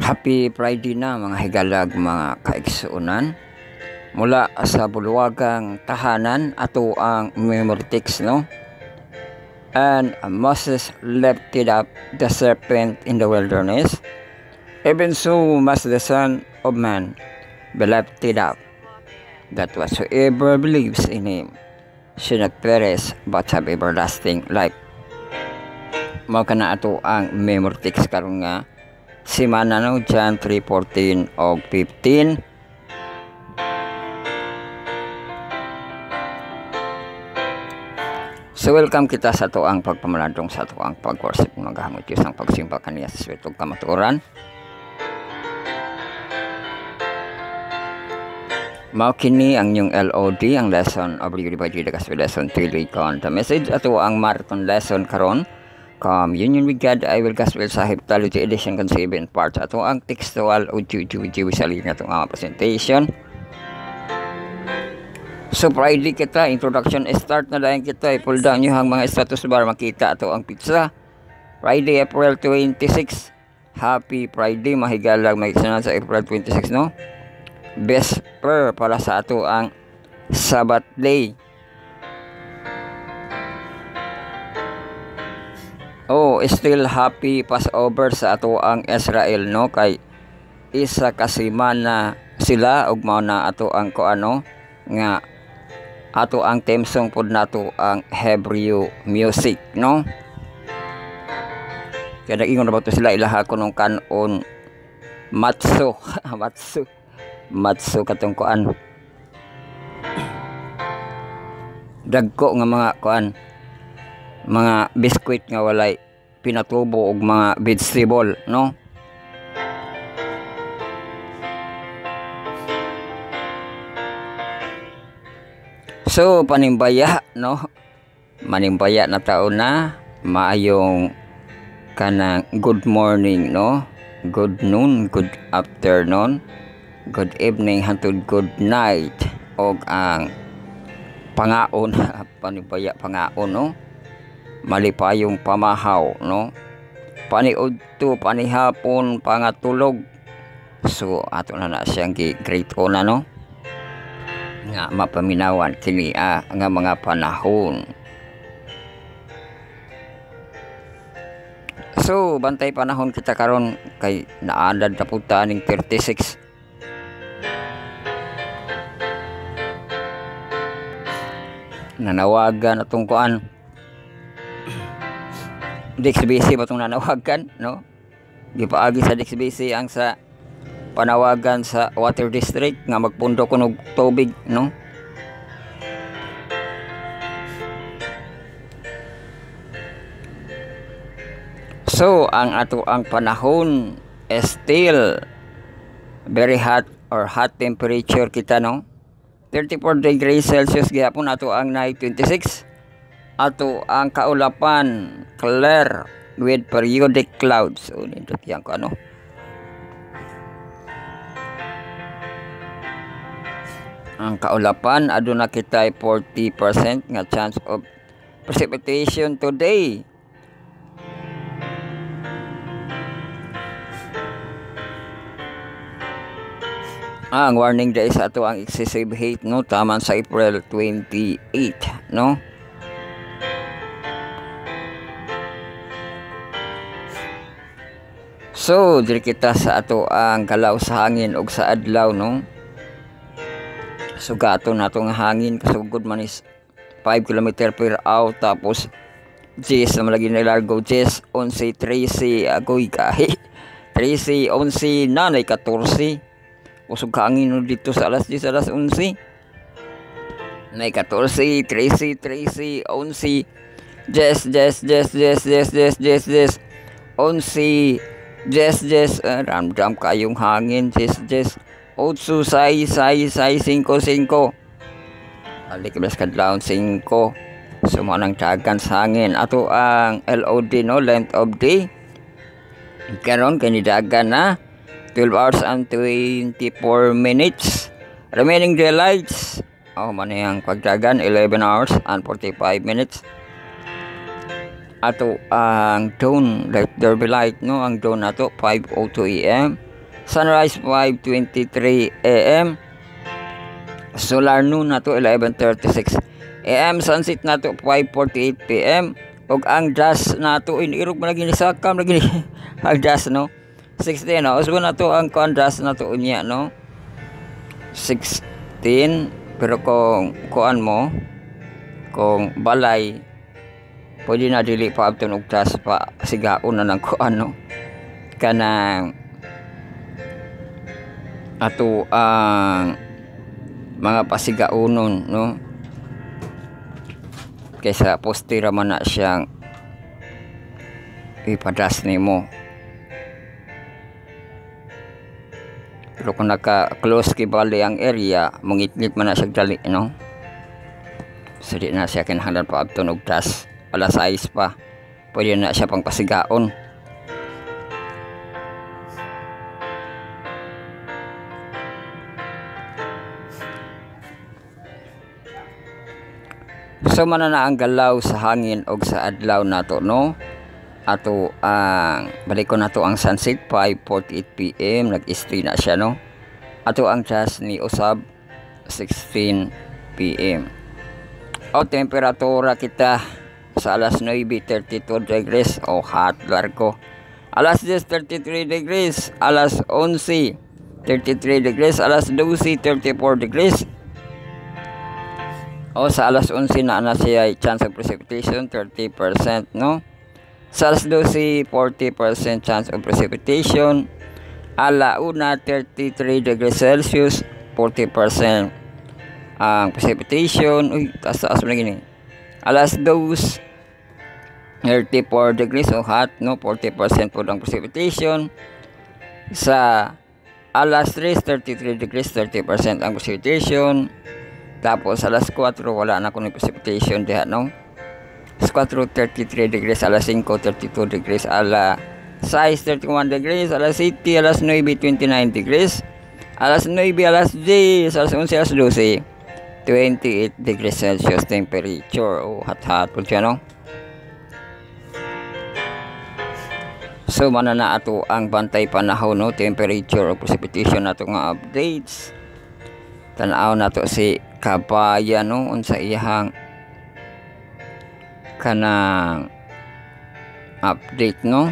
Happy Friday na mga higalag mga kaigsuunan. Mula sa buluwagang tahanan ato ang memory text, no? And Moses lifted up the serpent in the wilderness. Even so must the Son of Man be lifted up, that whatsoever believes in him should not perish but have everlasting life. Mao kana ato ang memory text karon nga simana, no? John 3:14 o 15. So welcome kita sa ato ang pagpamalandong sa ato ang pag-worship, maghamot Diyos ang pagsimba kaniya sa switog kamatuoran. Mao kini ang inyong LOD, ang lesson of Reading by Jesus Gospel lesson 3 kon the message ato ang marathon lesson karon. Union with God, I will Gospel Sahib Theology Edition kan 7 parts. Ato ang textual o juju salin na itong presentation. So Friday kita, introduction start na dahil kita. I-pull down nyo ang mga status bar, makita ato ang pizza. Friday, April 26. Happy Friday, mahigalag may isa sa April 26, no? Best prayer para sa ato ang Sabbath day. Oh, still happy Passover sa ato ang Israel, no? Kay isa kasimana sila ug mao na ato ang kuano nga ato ang theme song pod nato ang Hebrew music, no? Kaya nag-ingon na ba to sila ilaha ko nung kanon matso matso katong kuan dagko nga mga kuan, mga biskwit nga walay pinatubo og mga vegetable, no? So panimbaya, no? Manimbaya na taon na, maayong kanang good morning, no? Good noon, good afternoon, good evening hangtod good night, og ang pangaon panimbaya pangaon, no? Malipayong pamahaw, no? Paniudto, panihapon, pangatulog. So ato na siyang great na, no? Nga mapaminawan kini nga mga panahon. So bantay panahon kita karon kay naandad na punta ning 36. Nanawagan atong kuan DXBC batong nanawagan, no? Gipaagi sa DXBC ang sa panawagan sa water district nga magpundo kunog tubig, no? So ang ato ang panahon still very hot or hot temperature kita, no? 34 degrees Celsius gyapon ato ang night 26. Ato ang kaulapan clear with periodic clouds. So nindot yang ko ano. Ang kaulapan aduna kita 40% nga chance of precipitation today. Ang warning day sa ato ang excessive heat, no? Taman sa April 28, no? So, diri kita sa ato ang galaw sa hangin ug sa adlaw, no? Sugato nato nga hangin kasugod man is 5 km per hour tapos 10 na malagi na largo 10, 11, 13 agoy kahi 13, 11 nanay 14 usog ka hangin no dito sa alas 10 alas 11 nay 14, 13, 11 10 11 ramdam kayong hangin 10 8 6 5 alik belas kadlawon 5 sumanang tagan sa hangin ato ang LOD, no? Length of day karon kanidagan na 12 hours and 24 minutes. Remaining daylights manayang pagdagan 11 hours and 45 minutes. Ato ang dawn, light derby light, no? Ang dawn nato 5:02 AM. Sunrise 5:23 AM. Solar noon nato 11:36 AM. Sunset nato 5:48 PM. Og ang dusk nato inirog man lagi ni sakam lagi ni ang dusk no 16 no. Usbo nato ang dusk nato unya no 16, pero kung kuan mo kung balay pwede na dili pa abton og dusk pa sigaon na ng kuan no kanang ato ang mga pasigaonon no kaysa poste ra man na siyang ipadas nimo. Pero kung naka-close kay bali ang area, mangitlit man na siya dali no. So di na siya kinahanglan pa abton og das alas 6 pa. Pwede na siya pang pasigaon. So man na ang galaw sa hangin og sa adlaw nato no. Ato ang balik ko nato ang sunset 5:48 PM nag-stay na siya no. Ato ang dusk ni usab 16 PM. O temperatura kita sa alas 9:32 degrees o hot largo. Alas 10:33 degrees, alas 11:33 degrees, alas 12:34 degrees. O sa alas 11 na siya chance of precipitation 30% no. Sa alas 12 40% chance of precipitation. Alauna 33 degrees Celsius 40% ang precipitation. Uy, taas mo lagi ni. Alas 2 34 degrees o hot no 40% po ang precipitation. Sa alas 3 33 degrees 30% ang precipitation. Tapos alas 4 wala na kuno precipitation diha no. Alas 4 33 degrees, alas 5 32 degrees, alas 6 31 degrees, alas 7 alas 9 29 degrees, alas 9 alas 10 alas 11 alas 12 28 degrees Celsius temperature. Oh, hot po siya no. So mana na ato ang bantay panahon no, temperature o precipitation nato nga updates. Tanaw nato si Kabayan no unsa iyang kanang update no.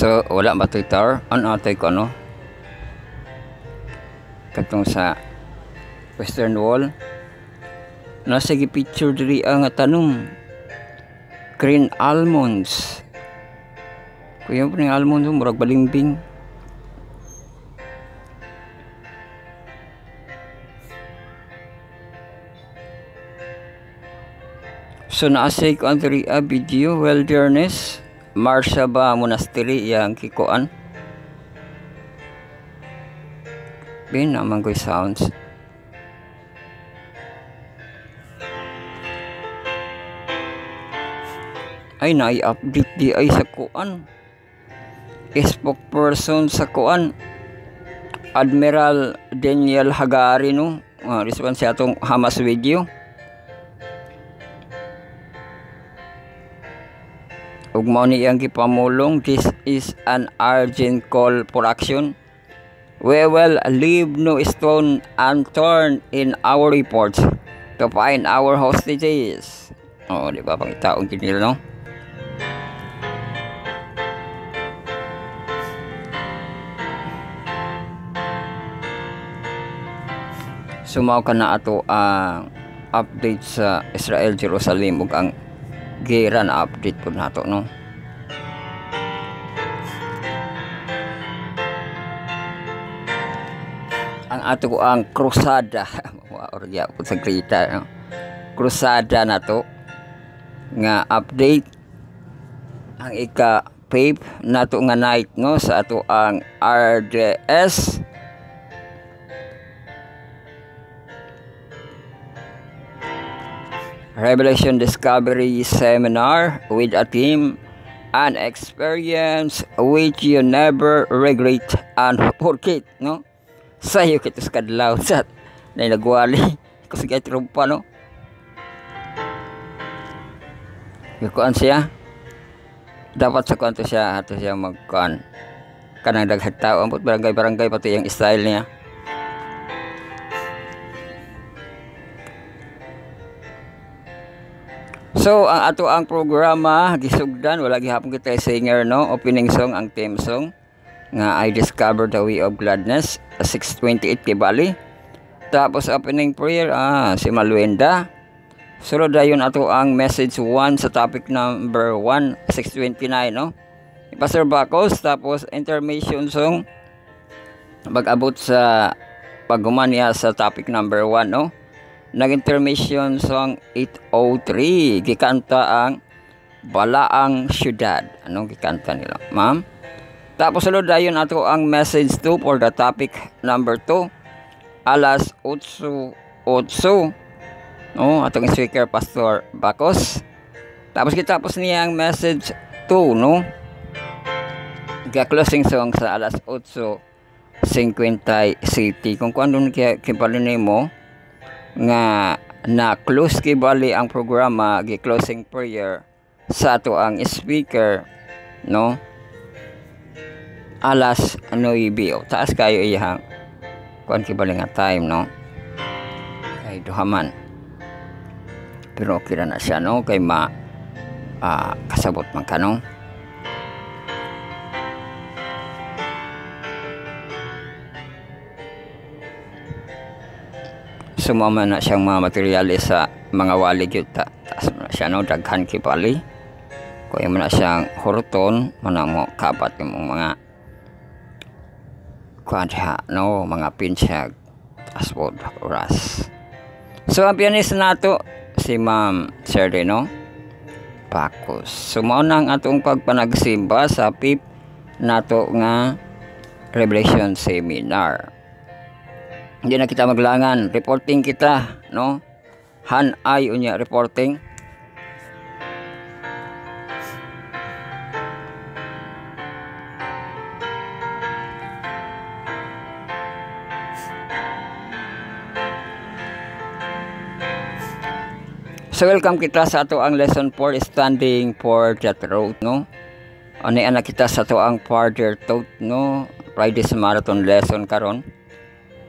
So wala ba Twitter? Ano atay ko ano? Katong sa Western Wall. Nasa picture diri ang tanong. Green almonds. Kuya po ng almonds murag balimbing. So naasay ko ang diri a video wilderness Marsaba Monastery yang kikuan. Bin naman ko'y sounds. Ay na-update di ay sa kuan. Spokesperson sa kuan. Admiral Daniel Hagari no. Response sa atong Hamas video. Ug mao ni ang gipamulong, this is an urgent call for action. We will leave no stone unturned in our reports to find our hostages. Oh, di ba pangitaon kinila no? Sumaw ka na ato ang update sa Israel, Jerusalem ug ang giran update po nato no. Ang ato ang krusada orya po sa grita no. Krusada nato nga update ang ika vape nato nga night no sa ato ang RDS Revelation Discovery Seminar with a team and experience which you never regret and forget no. Sayo kita sa kadlaw sa nagwali ko sa trumpa no. Kuan siya dapat sa kanto siya ato siya magkuan kanang daghang tao ambot barangay pati yung style niya. So ang ato ang programa gisugdan wala gihapon kita singer no, opening song ang theme song nga I Discovered the Way of Gladness 6:28 kay Bali. Tapos opening prayer si Maluenda. Sulod dayon ato ang message 1 sa topic number 1 6:29 no. Pastor Bacos, tapos intermission song pag-abot sa paghuman niya sa topic number 1 no. Nag-intermission song 803 gikanta ang Balaang Syudad. Anong gikanta nila, ma'am? Tapos sulod dayon ato ang message 2 for the topic number 2 alas 8:08 no, atong speaker Pastor Bacos. Tapos kitapos niya ang message 2 no. Closing song sa alas 8:50 city. Kung kuan kipalini mo nga na close kay bali ang programa gi-closing prayer sa ato ang speaker no. Alas 9 taas kayo iyang kuan kibali nga time no. Kay duhaman. Pero okay na siya no kay kasabot man ka no. Sumama na siyang mga materyales sa mga walig yun taas na siya no daghan kipali kaya mo na siyang hurton manamo kapat yung mga kuadha no mga pinsyag taas po oras. So ang pianist nato si Ma'am Shirley no Bacos. Sumao na ang atong pagpanagsimba sa PIP nato nga Revelation Seminar. Hindi na kita maglangan, reporting kita no. Han-ay unya reporting. So welcome kita sa ato ang lesson 4 standing for the truth no. Ani ana kita sa ato ang for the truth no. Friday sa marathon lesson karon.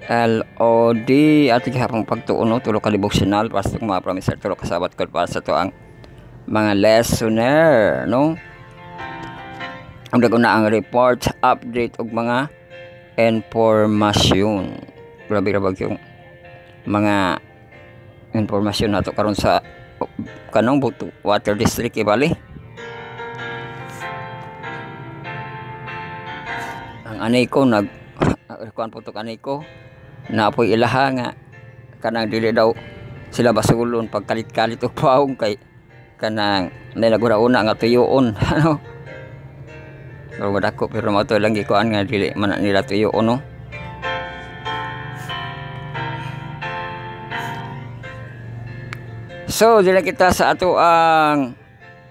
LOD at gihapon pagtuon no tulo ka devotional para sa mga promiser tulo ka sabat ko para sa ato ang mga listener no. Ang daguna ang report, update ug mga informasyon. Grabe ra bag yung mga informasyon nato karon sa kanong water district ibali. Ang anay ko nag kuan putok anay ko na apoy ilaha nga kanang dili daw sila basulon pagkalit-kalit og paong kay kanang nilagura-una nga tuyoon ano. Pero madako pero mato lang gikuan nga dili man nila tuyoon no. So dili kita sa ato ang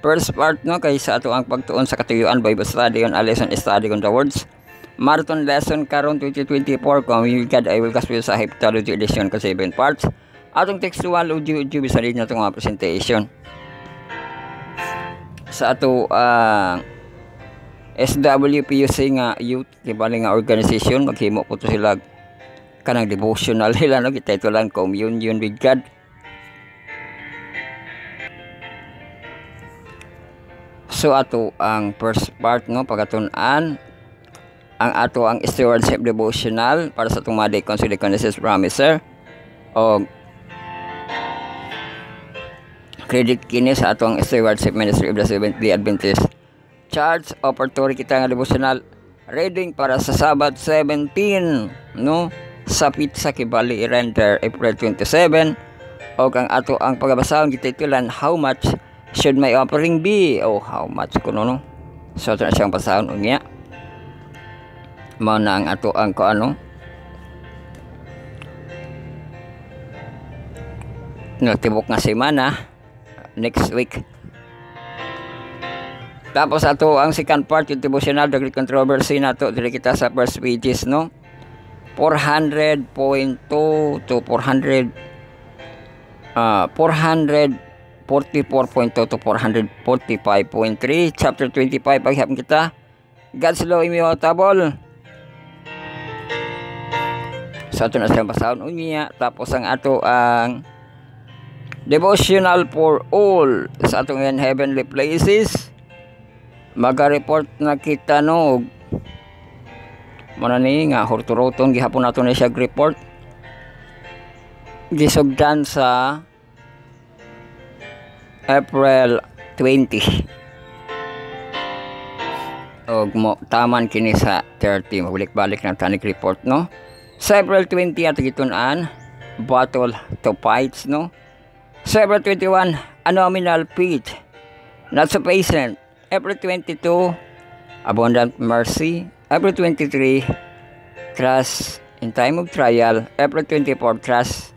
first part no kay sa ato ang pagtuon sa katuyuan Bible study on a lesson study on the words marathon lesson karon 2024 Communicad I will Gospel sa Heptology edition ka 7 parts. Atong textual audio bisalin na itong mga presentation. Sa ato SWPUC nga youth kibali nga organization maghimo po to sila kanang devotional nila no kita ito lang communion with God. So ato ang first part no pagatun-an ang ato ang stewardship devotional para sa itong mga deacons and deaconesses promiser o credit kini sa atong Stewardship Ministry of the Seventh-day Adventist Church of Puerto Rico nga devotional reading para sa Sabbath 17 no sa Pizza Kibali i-render April 27 o ang ato ang pagbasahon gititulan how much should my offering be o how much kuno no so ito na siyang basahon unya mao na ang ato ang kuano no tibok nga semana next week. Tapos ato ang second part yung devotional the great controversy nato diri kita sa first pages no 400.2 to 444.2 to 445.3 chapter 25 paghihapon kita God's law immutable. So ato na siyang basahon unya tapos ang ato ang devotional for all sa atong heavenly places maga-report na kita no muna ni nga horturoton gihapon nato na siya report gisugdan sa April 20 og mo taman kini sa 30 mabalik-balik na tanig report no sa April 20 ato gitun-an battle to fights no sa April 21 anominal faith not sufficient. April 22, abundant mercy. April 23, trust in time of trial. April 24, trust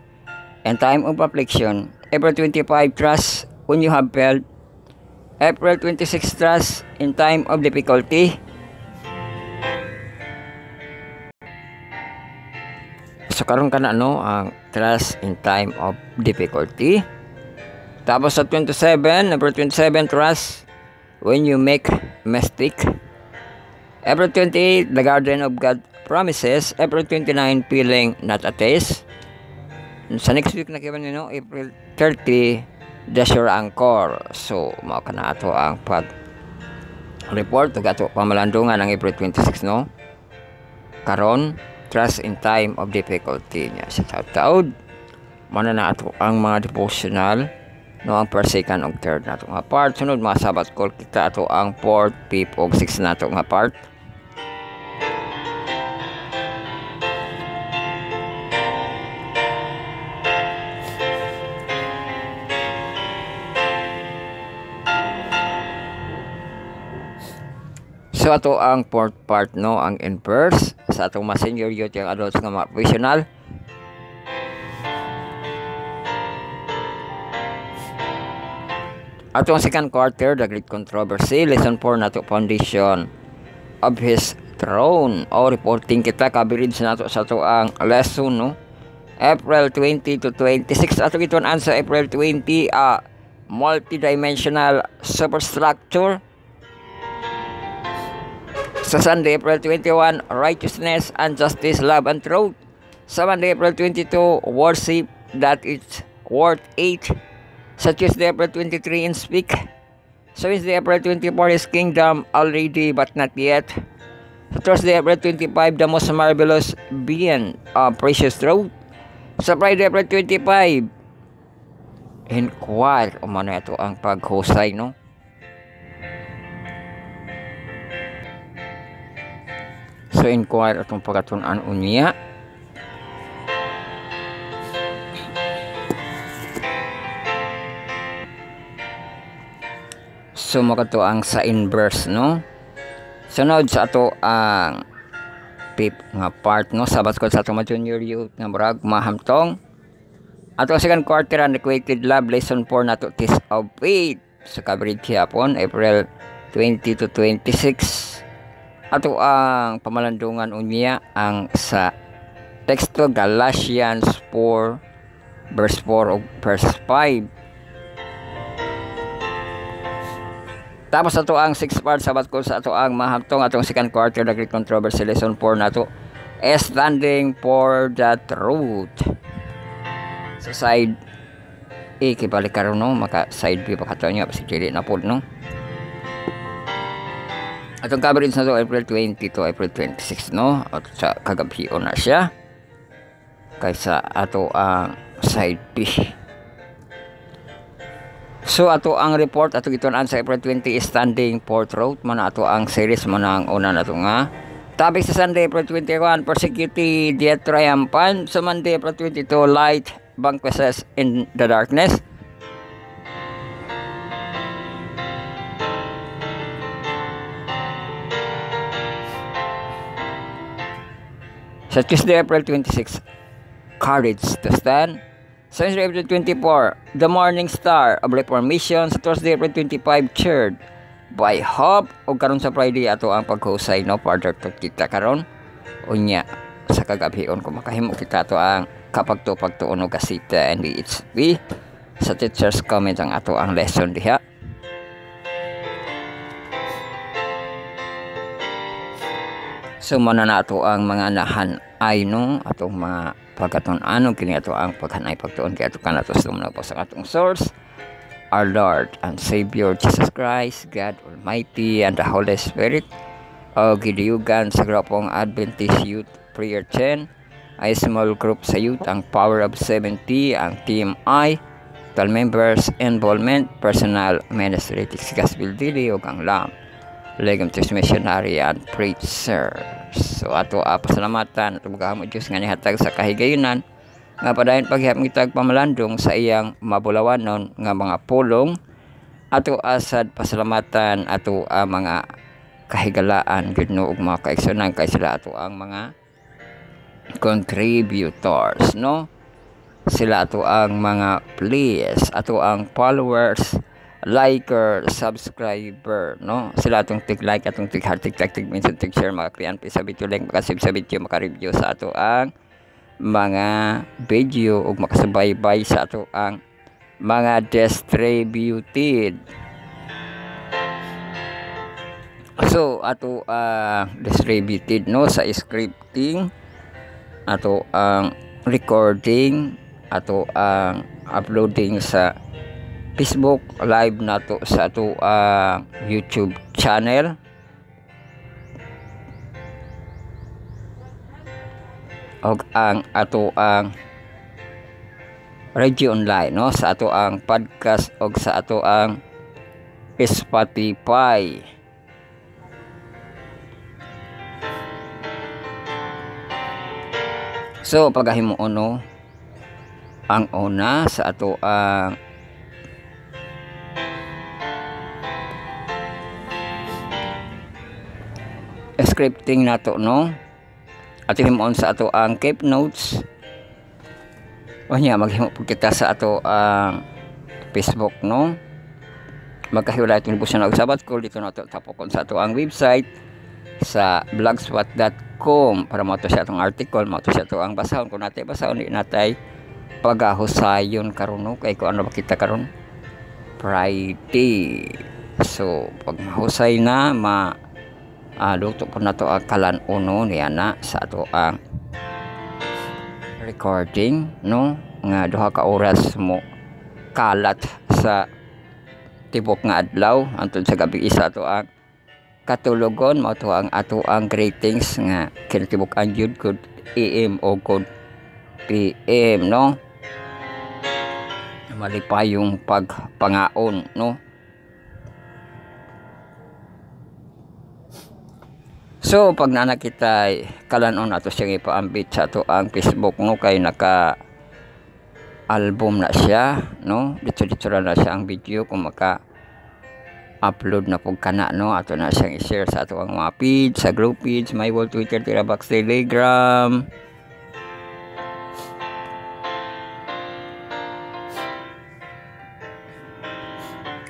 in time of affliction. April 25, trust when you have failed. April 26, trust in time of difficulty. So karon kana no ang trust in time of difficulty. Tapos sa 27, April 27, trust when you make mistake. April 28, the garden of God promises. April 29, feeling not a taste. Sa next week na kiban nino April 30, the sure anchor. So mao kana ato ang pag report ug ato pamalandungan ang April 26 no. Karon trust in time of difficulty niya sa taud-taud. Mana na ato ang mga devotional no ang per second og third nato nga part sunod mga Sabbath call kita ato ang 4th, 5th og 6th nato nga part. So ato ang 4th part no ang in verse sa atong mga senior youth yung adults nga mga professional. Atong second quarter, the great controversy, lesson 4 nato foundation of his throne. O reporting kita kabirid sa nato sa ato ang lesson no. April 20 to 26 ato gitun-an sa April 20 multidimensional superstructure. Sa Sunday April 21 righteousness and justice, love and truth. Sa Monday April 22 worship that is worth 8. Sa Tuesday, April 23 in speak. So Wednesday, April 24 is kingdom already but not yet. Sa Thursday, April 25 the most marvelous being precious truth. Sa Friday, April 25 inquire o mano ito ang paghusay no. So inquire itong pagkatunan unya. So makato ang sa inverse no. Sunod sa ato ang fifth nga part no Sabbath call sa ato mga junior youth nga murag mahamtong. Ato second quarter unrequited love lesson 4 nato test of faith sa coverage hapon April 20 to 26. Ato ang pamalandungan unya ang sa teksto Galatians 4 verse 4 o verse 5. Tapos ato ang 6th part Sabbath call sa ato ang mahamtong atong second quarter the great controversy lesson 4 nato standing for the truth. Sa side A kibalik karon no maka side B pakato niya si dili na pod no. Atong coverage na to April 20 to April 26 no at sa kagabi na siya kaysa ato ang side B. So ato ang report ato gitunan sa April 20 standing Port Road man ato ang series man ang una nato nga topic sa Sunday April 21 persecuted yet triumphant. So Monday April 22 light vanquishes in the darkness. Sa Tuesday April 26 courage to stand. Sa Wednesday April 24 the morning star of reformation. Sa Thursday April 25 cheered by hope. O karon sa Friday ato ang paghusay no further to kita karon unya sa kagabion kung makahimo kita ato ang kapagtupagtuon og kasita and the HB sa teachers comment ang ato ang lesson diha. So mana na ato ang mga nahan ay no atong mga pagkatun-ano kini ato ang paghanay pagtuon kay ato kanato sumno po sa atong source our Lord and Savior Jesus Christ, God Almighty and the Holy Spirit. O gidiyugan sa grupong Adventist Youth Prayer Chain ay small group sa youth ang Power of 70, ang Team I, total members, involvement, personal ministry, gospel dili o ang LAM, Legum Missionary and Preacher. So ato pasalamatan at magahamo Diyos nga nihatag sa kahigayunan nga padayon paghihap ngitag pamalandong sa iyang mabulawanon nga mga pulong ato asad pasalamatan ato mga kahigalaan gudno ug mga kaigsunan kay sila ato ang mga contributors no, sila ato ang mga please ato ang followers, liker, subscriber no, sila atong tig-like atong tig-heart tig-tag minsan tig-share maka-create sa video link maka-save sa video maka-review sa ato ang mga video ug makasubaybay sa ato ang mga distributed. So ato distributed no sa scripting, ato ang recording, ato ang uploading sa Facebook live nato sa ato YouTube channel. Og ang ato ang radio online no sa ato ang podcast og sa ato ang Spotify. So pagahimuon no ang una sa ato ang scripting nato no at himuon sa ato ang keep notes o niya maghimo po kita sa ato ang Facebook no magkahiwalay itong libusan og sabat ko dito nato tapokon sa ato ang website sa blogspot.com para mato siya atong article mato siya ato ang basahon kung natay basahon di natay pagahusayon karon no kay kung ano ba kita karon Friday. So pag mahusay na luto po na to ang kalan uno niya na sa ato ang recording no nga duha ka oras mo kalat sa tibok nga adlaw antod sa gabi isa ato ang katulogon mo to ang ato ang greetings nga kinatibok ang jud good AM o good PM no malipay yung pagpangaon no. So pag nanakita kalanon ato siyang ipaambit sa ato ang Facebook no kay naka album na siya no dito na siya ang video kung maka upload na pug kana no ato na siyang i-share sa ato ang mga feed sa group feeds, my wall, Twitter, Tirabox, Telegram.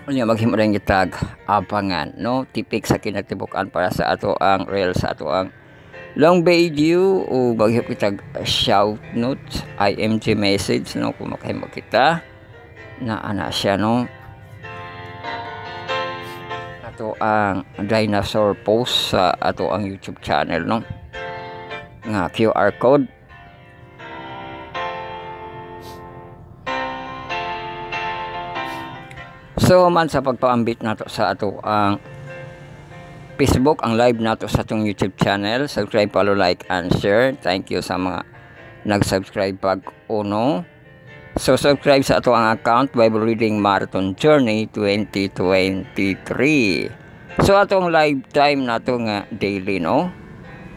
Unya maghimo rin gitag abangan no tipik sa kinatibukan para sa ato ang reel sa ato ang long video o maghimo kitag shout note IMG message no kung makahimo kita na ana siya no ato ang dinosaur post sa ato ang YouTube channel no nga QR code. So man sa pagpaambit nato sa ato ang Facebook, ang live nato sa atong YouTube channel, subscribe, follow, like, and share. Thank you sa mga nag-subscribe pag uno. So subscribe sa ato ang account Bible Reading Marathon Journey 2023. So atong live time nato nga daily, no?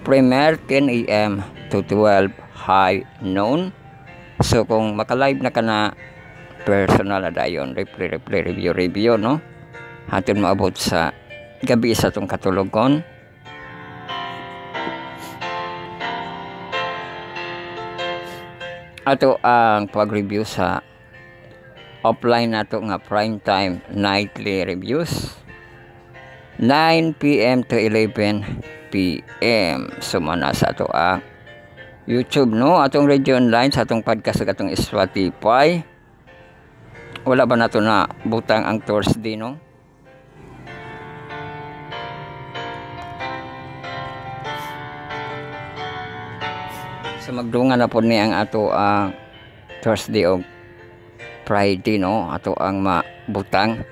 Premier 10 AM to 12 high noon. So kung maka-live na ka na personal na dayon, replay, review, no? Hatun maabot sa gabi sa itong katulogon. Ato ang pag-review sa offline nato nga prime time nightly reviews 9 PM to 11 PM. So mana sa ato ang YouTube, no? Atong radio online sa atong podcast sa atong Spotify. Wala ba nato na butang ang Thursday, no? So magdungan na po ni ang ato ang Thursday o Friday, no? Ato ang mabutang.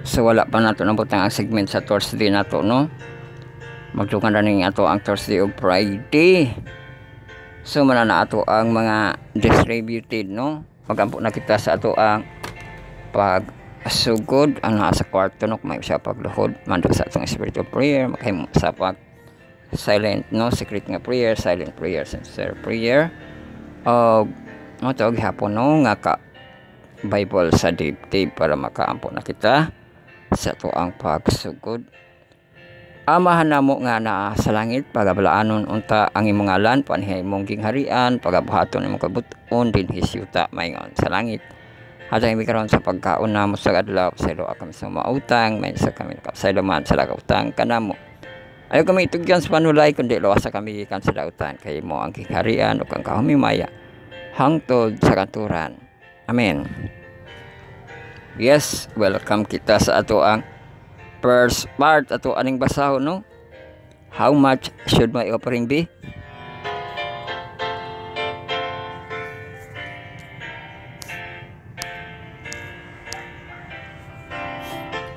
So wala pa nato na butang ang segment sa Thursday nato, no? Magdungan na ning ato ang Thursday o Friday. So mana na ato ang mga distributed, no? Magampo na kita sa ato ang pagsugod ang nasa kwarto, no? May sa pagluhod mandog sa atong spiritual prayer, makahimo sa pag silent, no? Secret nga prayer, silent prayer, sincere prayer. Matawag hapon, no? Nga ka Bible sa dibdib para makaampo na kita sa ato ang pagsugod. Amahan namo nga naa sa langit, pagabalaanon unta ang imong ngalan, panhay imong gingharian, pagabuhaton imong kabuton din hisyuta mayngon sa langit. At ang karon sa pagkaon namo sa adlaw, sa ilo kami sa mautang, may sa kami sa man sa lagautang kanamo. Ayo kami itugyan sa panulay kundi luwasa kami kan sa lautan kay mo ang gingharian ug ang kahumimaya hangtod sa katuran. Amen. Yes, welcome kita sa ato ang first part ato aning basahon, no? How much should my offering be?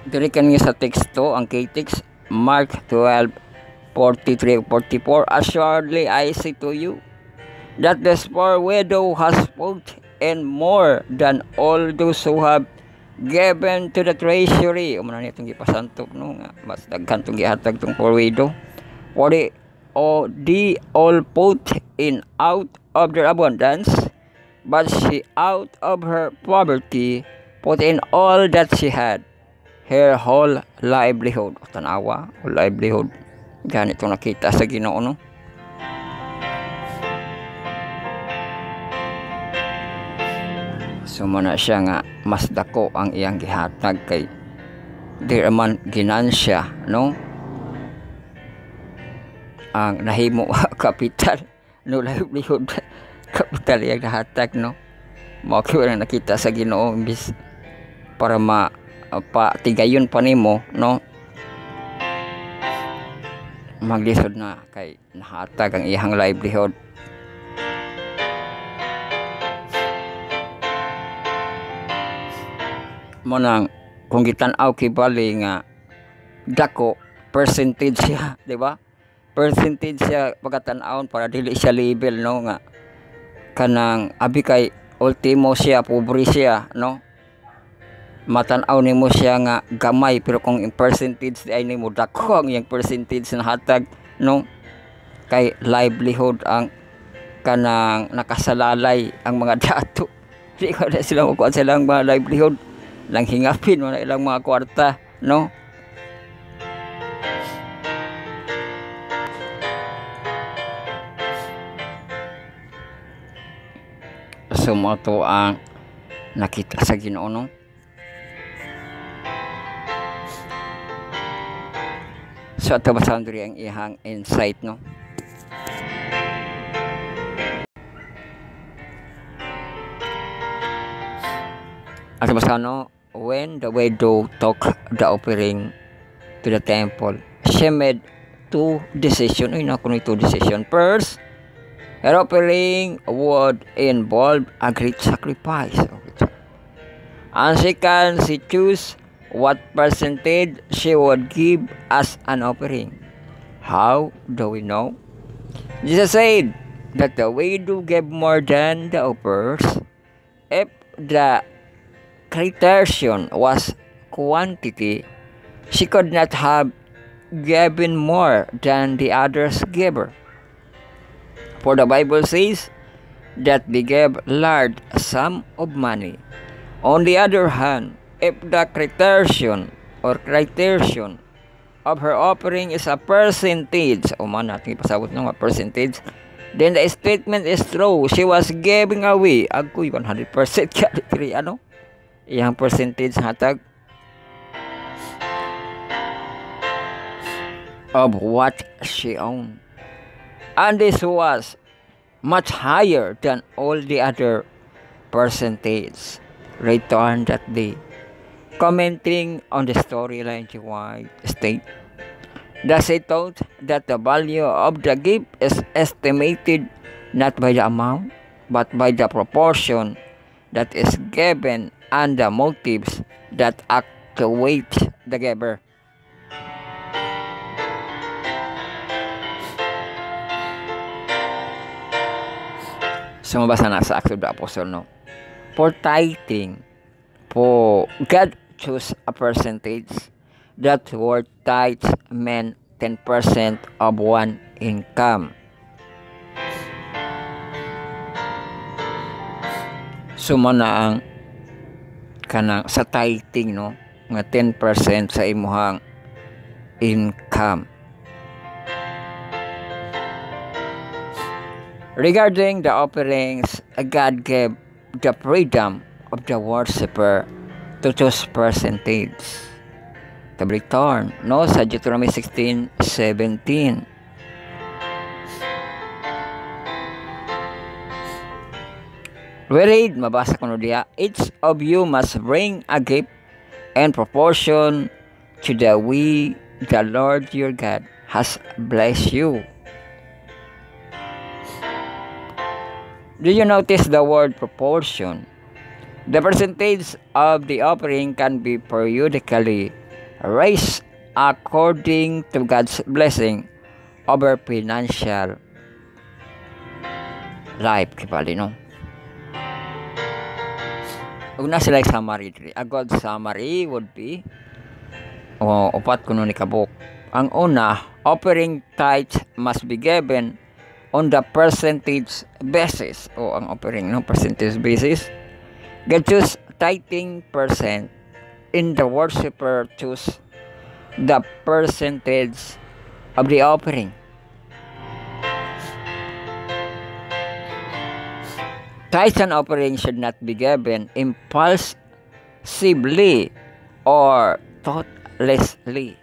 Diri kani sa teksto ang kay-text Mark 12:43-44. Assuredly I say to you that this poor widow has spoken more than all those who have given to the treasury. Umana ni itong gipasantok, no? Mas daghan itong gihatag itong poor widow. For they all put in out of their abundance, but she out of her poverty put in all that she had, her whole livelihood. Tanawa, whole livelihood. Ganito nakita sa Ginoo, no? So mana siya nga mas dako ang iyang gihatag kay di man ginansya, no? Ang nahimo kapital, no, livelihood kapital iyang gihatag, no? Mao kay wala nakita sa Ginoo imbis para patigayon pa nimo, no? Maglisod na kay nahatag ang iyang livelihood. Mo nang kung gitan-aw kibali nga dako percentage siya, di ba? Percentage siya pagkatan-awon para dili siya label, no, nga kanang abi kay ultimo siya pobre siya, no? Matan-aw nimo siya nga gamay pero kung in percentage di ay nimo dako ang iyang percentage na hatag, no? Kay livelihood ang kanang nakasalalay ang mga dato. Di ko na sila makuha silang mga livelihood lang hingapin mo na ilang mga kwarta, no? So mo to ang nakita sa Ginoo, no? So ato basahan diri ang ihang insight, no? Ato basahan, no? When the widow took the offering to the temple, she made two decisions. Uy, naku na two decisions. First, her offering would involve a great sacrifice. And second, she chose what percentage she would give as an offering. How do we know? Jesus said that the widow gave more than the offers if the criterion was quantity. She could not have given more than the others gave her. For the Bible says that they gave large sum of money. On the other hand, if the criterion of her offering is a percentage, natin ipasabot ng percentage, then the statement is true. She was giving away, 100% iyang percentage hatag of what she owned. And this was much higher than all the other percentage returned that day. Commenting on the storyline, G. White state, thus he thought that the value of the gift is estimated not by the amount, but by the proportion that is given and the motives that actuate the giver. Sumabasa na sa Acts of the Apostle, no? For tithing, God chose a percentage. That word tithes meant 10% of one income. Sumana ang kanang sa tithing, no? Nga 10% sa imuhang income. Regarding the offerings, God gave the freedom of the worshiper to choose percentage to return, no, sa Deuteronomy 16:17. We read, mabasa ko no diya, each of you must bring a gift in proportion to the way the Lord your God has blessed you. Do you notice the word proportion? The percentage of the offering can be periodically raised according to God's blessing over financial life. Kipali, no? Una sila summary. A good summary would be upat kuno ni kabuk. Ang una, offering tithes must be given on the percentage basis. Ang offering, no, percentage basis. God choose tithing percent in the worshiper choose the percentage of the offering. Tithes and offering should not be given impulsively or thoughtlessly.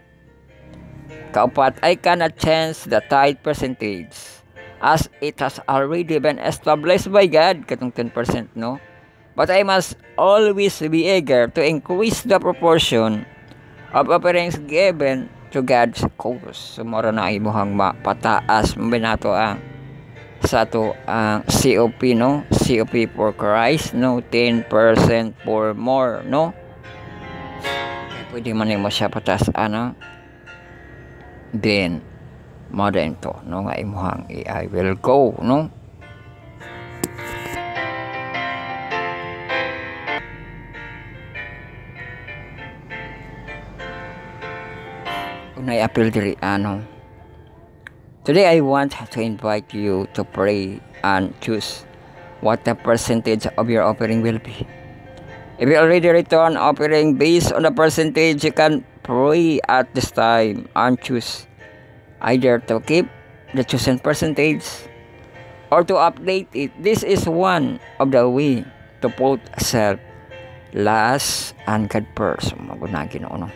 Kaupat, I cannot change the tithe percentage as it has already been established by God, katong 10%, no? But I must always be eager to increase the proportion of offerings given to God's cause. So, mara na imuhang mapataas binato ang sa to ang COP, no? COP for Christ, no? 10% for more, no? Pwede man mo siya patas, ano? Then, mo din to, no? Nga imuhang I will go, no? Appeal diri, ano? Today I want to invite you to pray and choose what the percentage of your offering will be. If you already return offering based on the percentage, you can pray at this time and choose either to keep the chosen percentage or to update it. This is one of the way to put self last and God first. Magunagin o, no?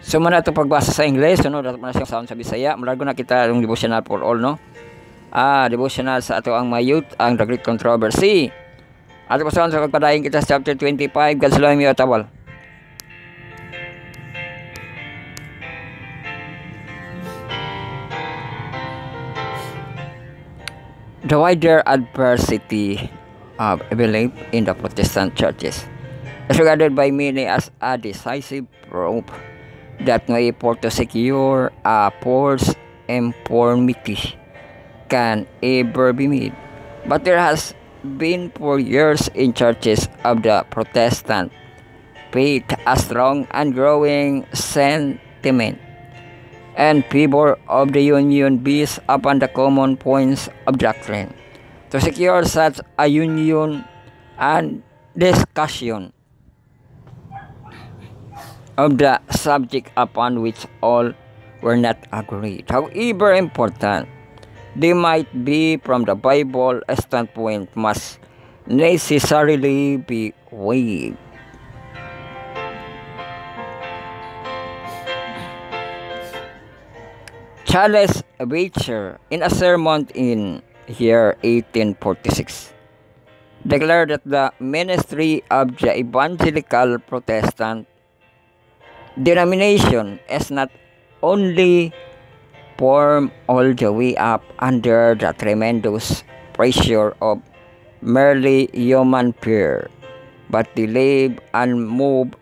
So, muna ito pagbasa sa English, no? Dapat na siyang sound sa Bisaya. Malago na kita yung devotional for all, no? Devotional sa ato ang mayut, ang The Great Controversy. Ato pa sound sa pagpadayin kita sa chapter 25, God's Law Immutable. The wider adversity of belief in the Protestant churches is regarded by many as a decisive proof that no effort to secure a force uniformity can ever be made. But there has been for years in churches of the Protestant faith a strong and growing sentiment and favor of the union based upon the common points of doctrine. To secure such a union and discussion of the subject upon which all were not agreed, however important they might be from the Bible standpoint, must necessarily be weighed. Charles Beecher, in a sermon in year 1846, declared that the ministry of the evangelical Protestant denomination is not only formed all the way up under the tremendous pressure of merely human fear, but they live and move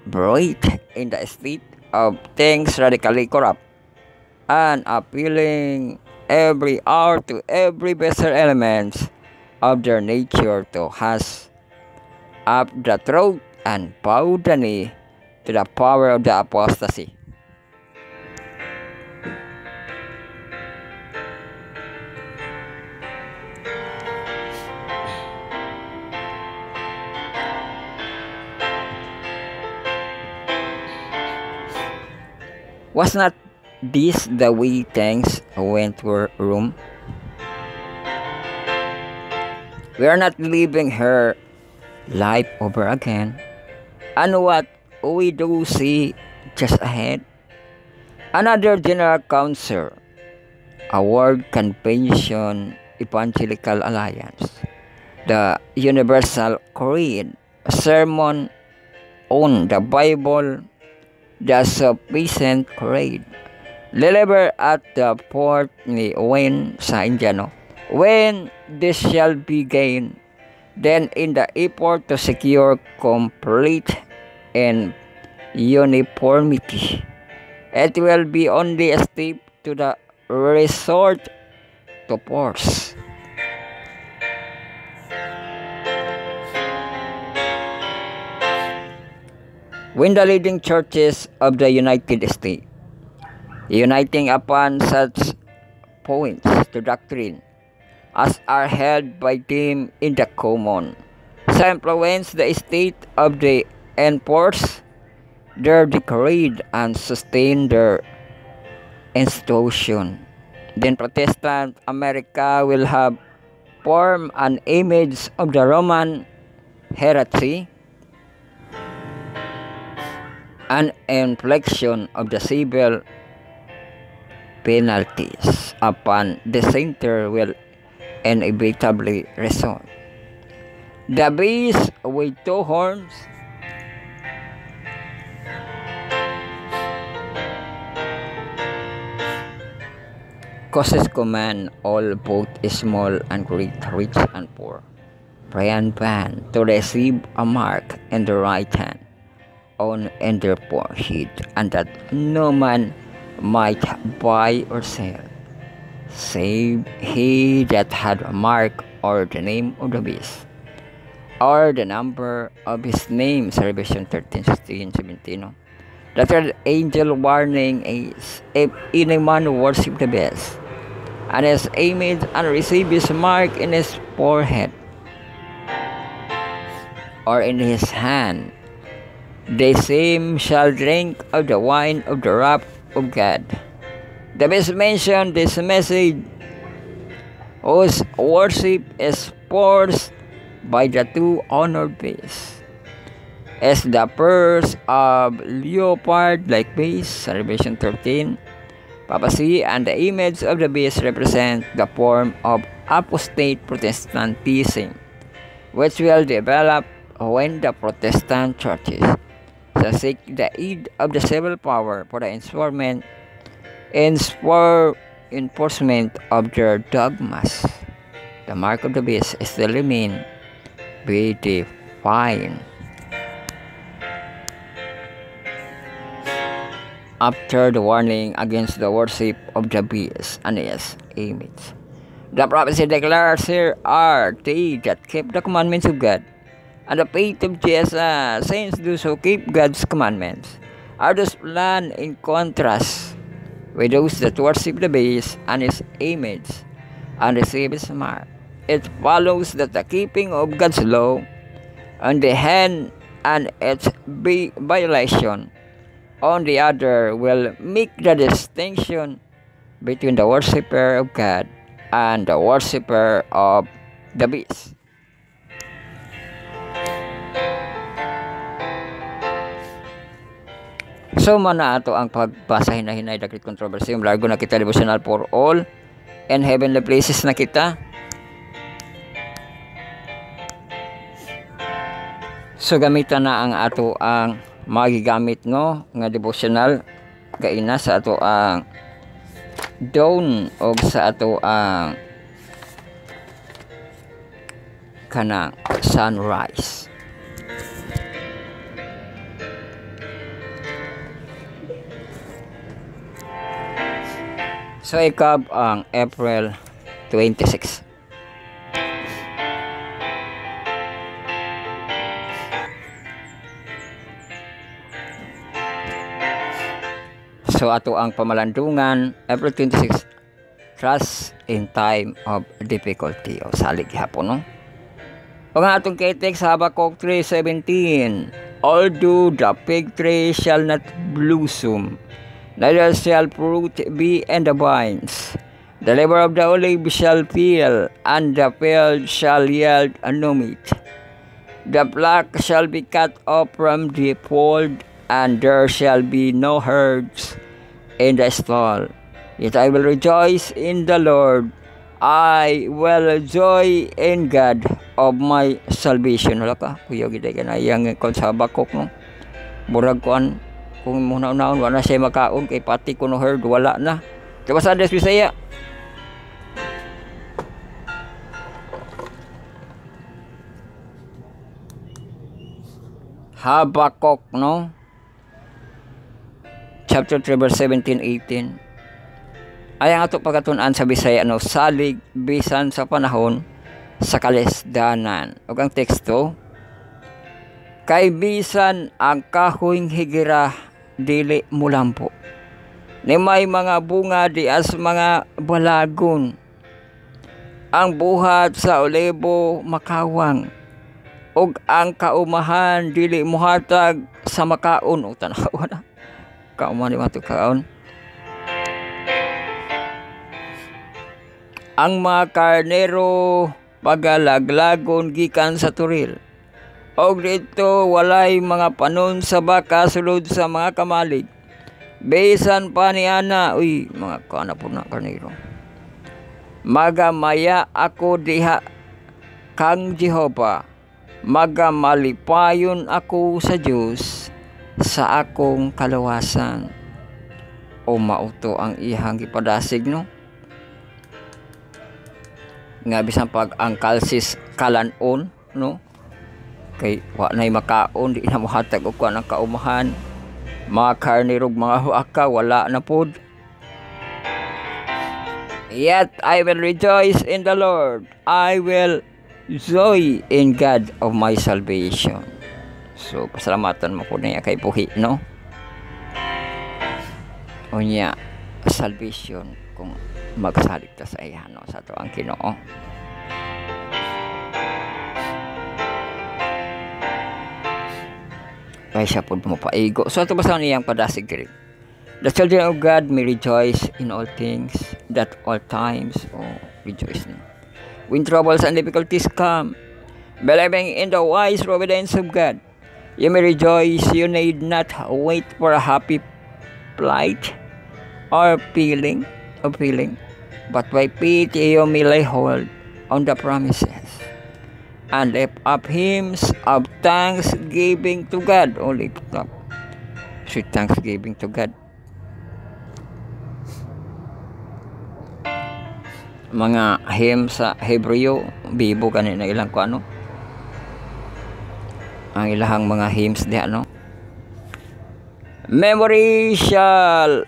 right in the state of things radically corrupt and appealing every hour to every better elements of their nature to has up the throat and bow the knee to the power of the apostasy. Was not this the way things went to Rome? We are not living her life over again. And what we do see just ahead? Another general council, a world convention, evangelical alliance, the universal creed, a sermon on the Bible, the sufficient creed, delivered at the port ni Owen sa Indiano. When this shall be gained, then in the effort to secure complete and uniformity, it will be only a step to the resort to force. When the leading churches of the United States, uniting upon such points to doctrine as are held by them in the common, so influence the state of the enforce their decreed and sustain their institution, then Protestant America will have formed an image of the Roman heresy, an inflection of the civil penalties upon the center will inevitably result. The beast with two horns causes command all both small and great, rich and poor, free and bond, to receive a mark in the right hand on in their forehead, and that no man might buy or sell, save he that had a mark or the name of the beast, or the number of his name. Revelation 13, 16, 17. No? The third angel warning is, if any man worship the beast, and his image, and receive his mark in his forehead, or in his hand, the same shall drink of the wine of the wrath of God. The beast mentioned this message, whose worship is forced by the two honored beasts, as the purse of leopard-like beast, Revelation 13, papacy, and the image of the beast represent the form of apostate Protestantism, which will develop when the Protestant churches shall seek the aid of the civil power for the enforcement of their dogmas. The mark of the beast still remain be defined. after the warning against the worship of the beast and its image. The prophecy declares here are they that keep the commandments of God, and the faith of Jesus, saints those who keep God's commandments. Others plan in contrast with those that worship the beast and his image and receive his mark. It follows that the keeping of God's law on the hand and its violation on the other will make the distinction between the worshipper of God and the worshipper of the beast. So mana ato ang pagbasa hinay dakit controversy yung largo na kita devotional for all and heavenly places na kita. So gamitan na ang ato ang magigamit no nga devotional kaina sa ato ang dawn o sa ato ang kanang sunrise. So ikab ang April 26. So ato ang pamalandungan April 26, trust in time of difficulty o salig hapon no. O nga atong kay-text sa Habakkuk 3:17, although the fig tree shall not blossom, neither shall fruit be in the vines, the labor of the olive shall fail, and the field shall yield no meat. The flock shall be cut off from the fold, and there shall be no herds in the stall. Yet I will rejoice in the Lord, I will joy in God of my salvation. Wala ka, kuya giday ka na iyang kon sa Habakkuk no. Murag kuan kung muna-unaon wala siya makaon kay pati kuno herd wala na. Diba sa Andes Bisaya? Habakkuk no. Chapter 3 verse 17-18. Ay ang ato pagkatun-an sa Bisaya no, salig bisan sa panahon sa kalisdanan. Ug ang teksto, kay bisan ang kahoyng higira dili mulampo, ni may mga bunga dias mga balagon, ang buhat sa olibo makawang, ug ang kaumahan dili muhatag sa makaon. O tanawa na kaumahan di mato kaon. Ang mga karnero pagalaglagon gikan sa turil, og dito walay mga panon sa baka sulod sa mga kamalig. Bisan pa ni ana, uy, mga kana po na karnero. Magamaya ako diha kang Jehova, magamalipayon ako sa Dios sa akong kalawasan. O mauto ang ihang gipadasig no. Nga bisan pag ang kalsis kalanon no, kay wa nay makaon di na mohatag og kuan ang kaumahan, mga karnirog mga huaka wala na pod. Yet I will rejoice in the Lord, I will joy in God of my salvation. So pasalamatan mo ko na kay buhi no. Unya salvation kung magsalig ta sa iya no, sa to ang Ginoo. Kaya siya po mo paigo. So ito basta niyang padasig diri. The children of God may rejoice in all things, that all times. Oh, rejoice na. When troubles and difficulties come, believing in the wise providence of God, you may rejoice. You need not wait for a happy plight or feeling, but by faith you may lay hold on the promises and lift up hymns of thanksgiving to God. Oh, lift up sweet thanksgiving to God. Mga hymns sa Hebreo, bibo kanina ilang ko ano, ang ilahang mga hymns diha no. Memory should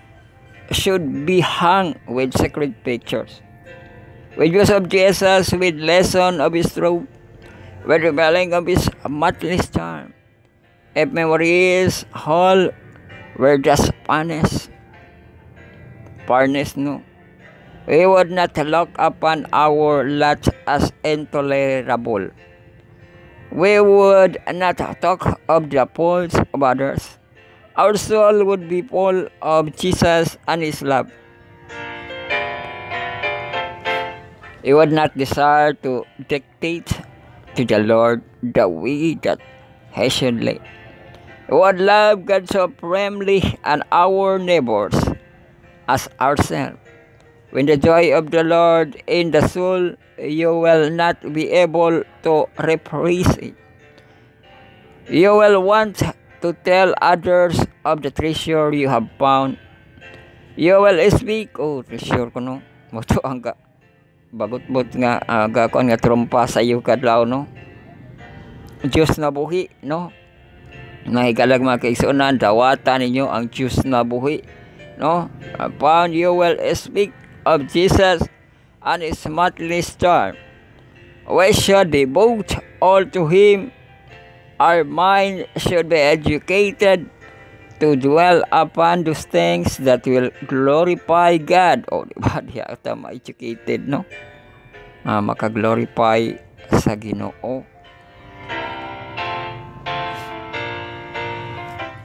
be hung with sacred pictures. With views of Jesus, with lesson of his truth, with revealing of his matchless charm. If memory is whole, we're just punished. No. We would not look upon our lot as intolerable. We would not talk of the faults of others. Our soul would be full of Jesus and his love. We would not desire to dictate to the Lord the way that he should live. We would love God supremely and our neighbors as ourselves. When the joy of the Lord in the soul, you will not be able to repress it. You will want to tell others of the treasure you have found. You will speak, oh, treasure ko no. Moto ang bagot-bot nga gakon nga trompa sa iyo kadlaw no. Diyos na buhi no. Nahigalag mga kaigsuonan, dawatan ninyo ang Diyos na buhi no. Upon you will speak of Jesus and his matchless charm. We should devote all to him. Our mind should be educated to dwell upon those things that will glorify God. O, diba? Di ata ma-educated, no? Makaglorify sa Ginoo.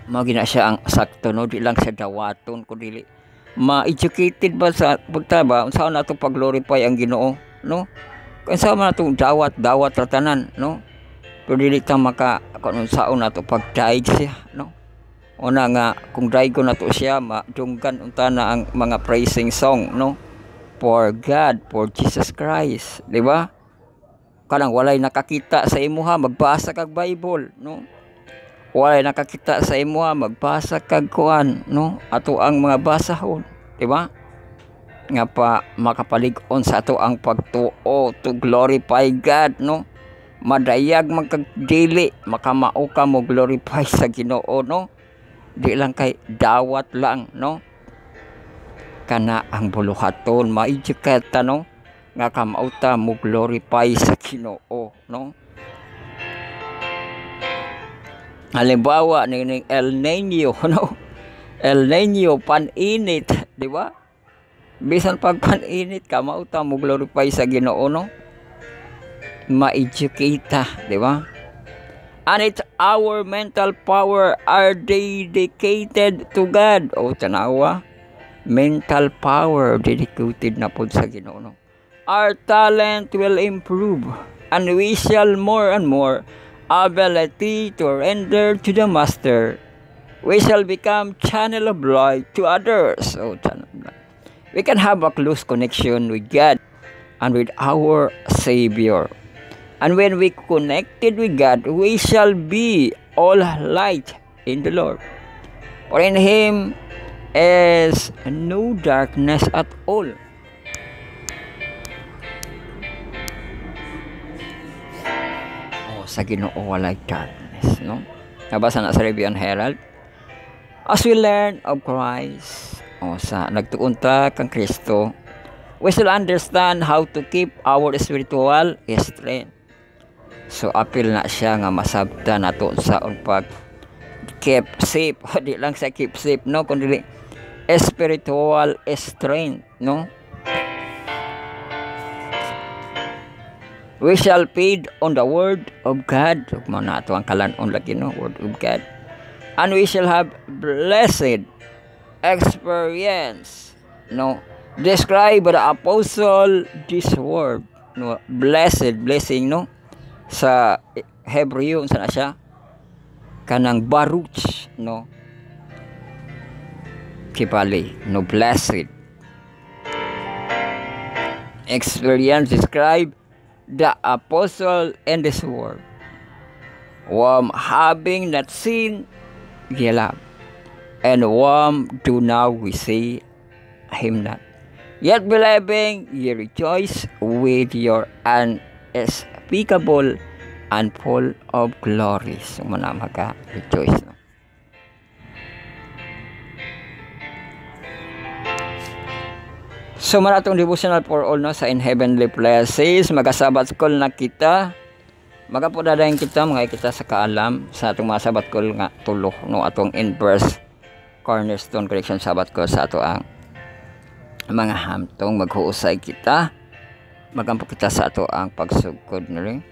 Magina siya ang sakto, no? Di lang sa dawaton ko dili. Ma-educated ba sa pagtaba? Saan na ito pag-glorify ang Ginoo, no? Kung saan na ito dawat ratanan, no? Pero dili ta maka kung saan na ito pag-daig siya, no? Una nga, kung daig ko na ito siya, madunggan unta na ang mga praising song, no? For God, for Jesus Christ, di ba? Kanang walay nakakita sa imuha, magbasa kag Bible, no? Walay nakakita sa imuha, magbasa kag kuan, no? Ato ang mga basahon, di ba? Nga pa makapalig-on sa ato ang pagtuo to glorify God, no? Madayag magkagdili, makamao ka mo glorify sa Ginoo, no? Di lang kay dawat lang, no? Kana ang buluhaton, ma-educate, no? Nga kamauta mo glorify sa Ginoo, no? Halimbawa, ning El Nino, no? El Nino, pan-init, di ba? Bisan pag pan-init, kamauta mo glorify sa Ginoo, no? Ma-educate, di ba? And it's our mental power are dedicated to God. O, tanawa. Mental power dedicated na po sa Ginoo, no? Our talent will improve and we shall more and more ability to render to the Master. We shall become channel of light to others. So, we can have a close connection with God and with our Savior. And when we connected with God, we shall be all light in the Lord. For in Him is no darkness at all. Sa Ginoo walay darkness, no? Nabasa na sa Review and Herald. As we learn of Christ, sa nagtuunta kang Kristo, we shall understand how to keep our spiritual strength. So apil na siya nga masabta nato sa pag keep safe, di lang sa keep safe, no, kundi spiritual strength, no? We shall feed on the word of God. Ugma na ito ang kalanon lagi, no? Word of God. And we shall have blessed experience, no? Described by the apostle this word, no? Blessed, blessing, no? Sa Hebreo, saan na siya? Kanang Baruch, no? Kibali, no? Blessed experience describe the apostle in this world, having not seen ye love, and do now we see him not, yet believing ye rejoice with your unspeakable and full of glory. So manama ka rejoice, no? So maratong devotional for all no sa in heavenly places, magasabat call na kita. Magapodadayon kita mga kita sa kaalam sa atong mga sabat call nga tulo no atong inverse cornerstone correction sabat call sa ato ang mga hamtong maghuusay kita. Magampo kita sa ato ang pagsugkod na rin.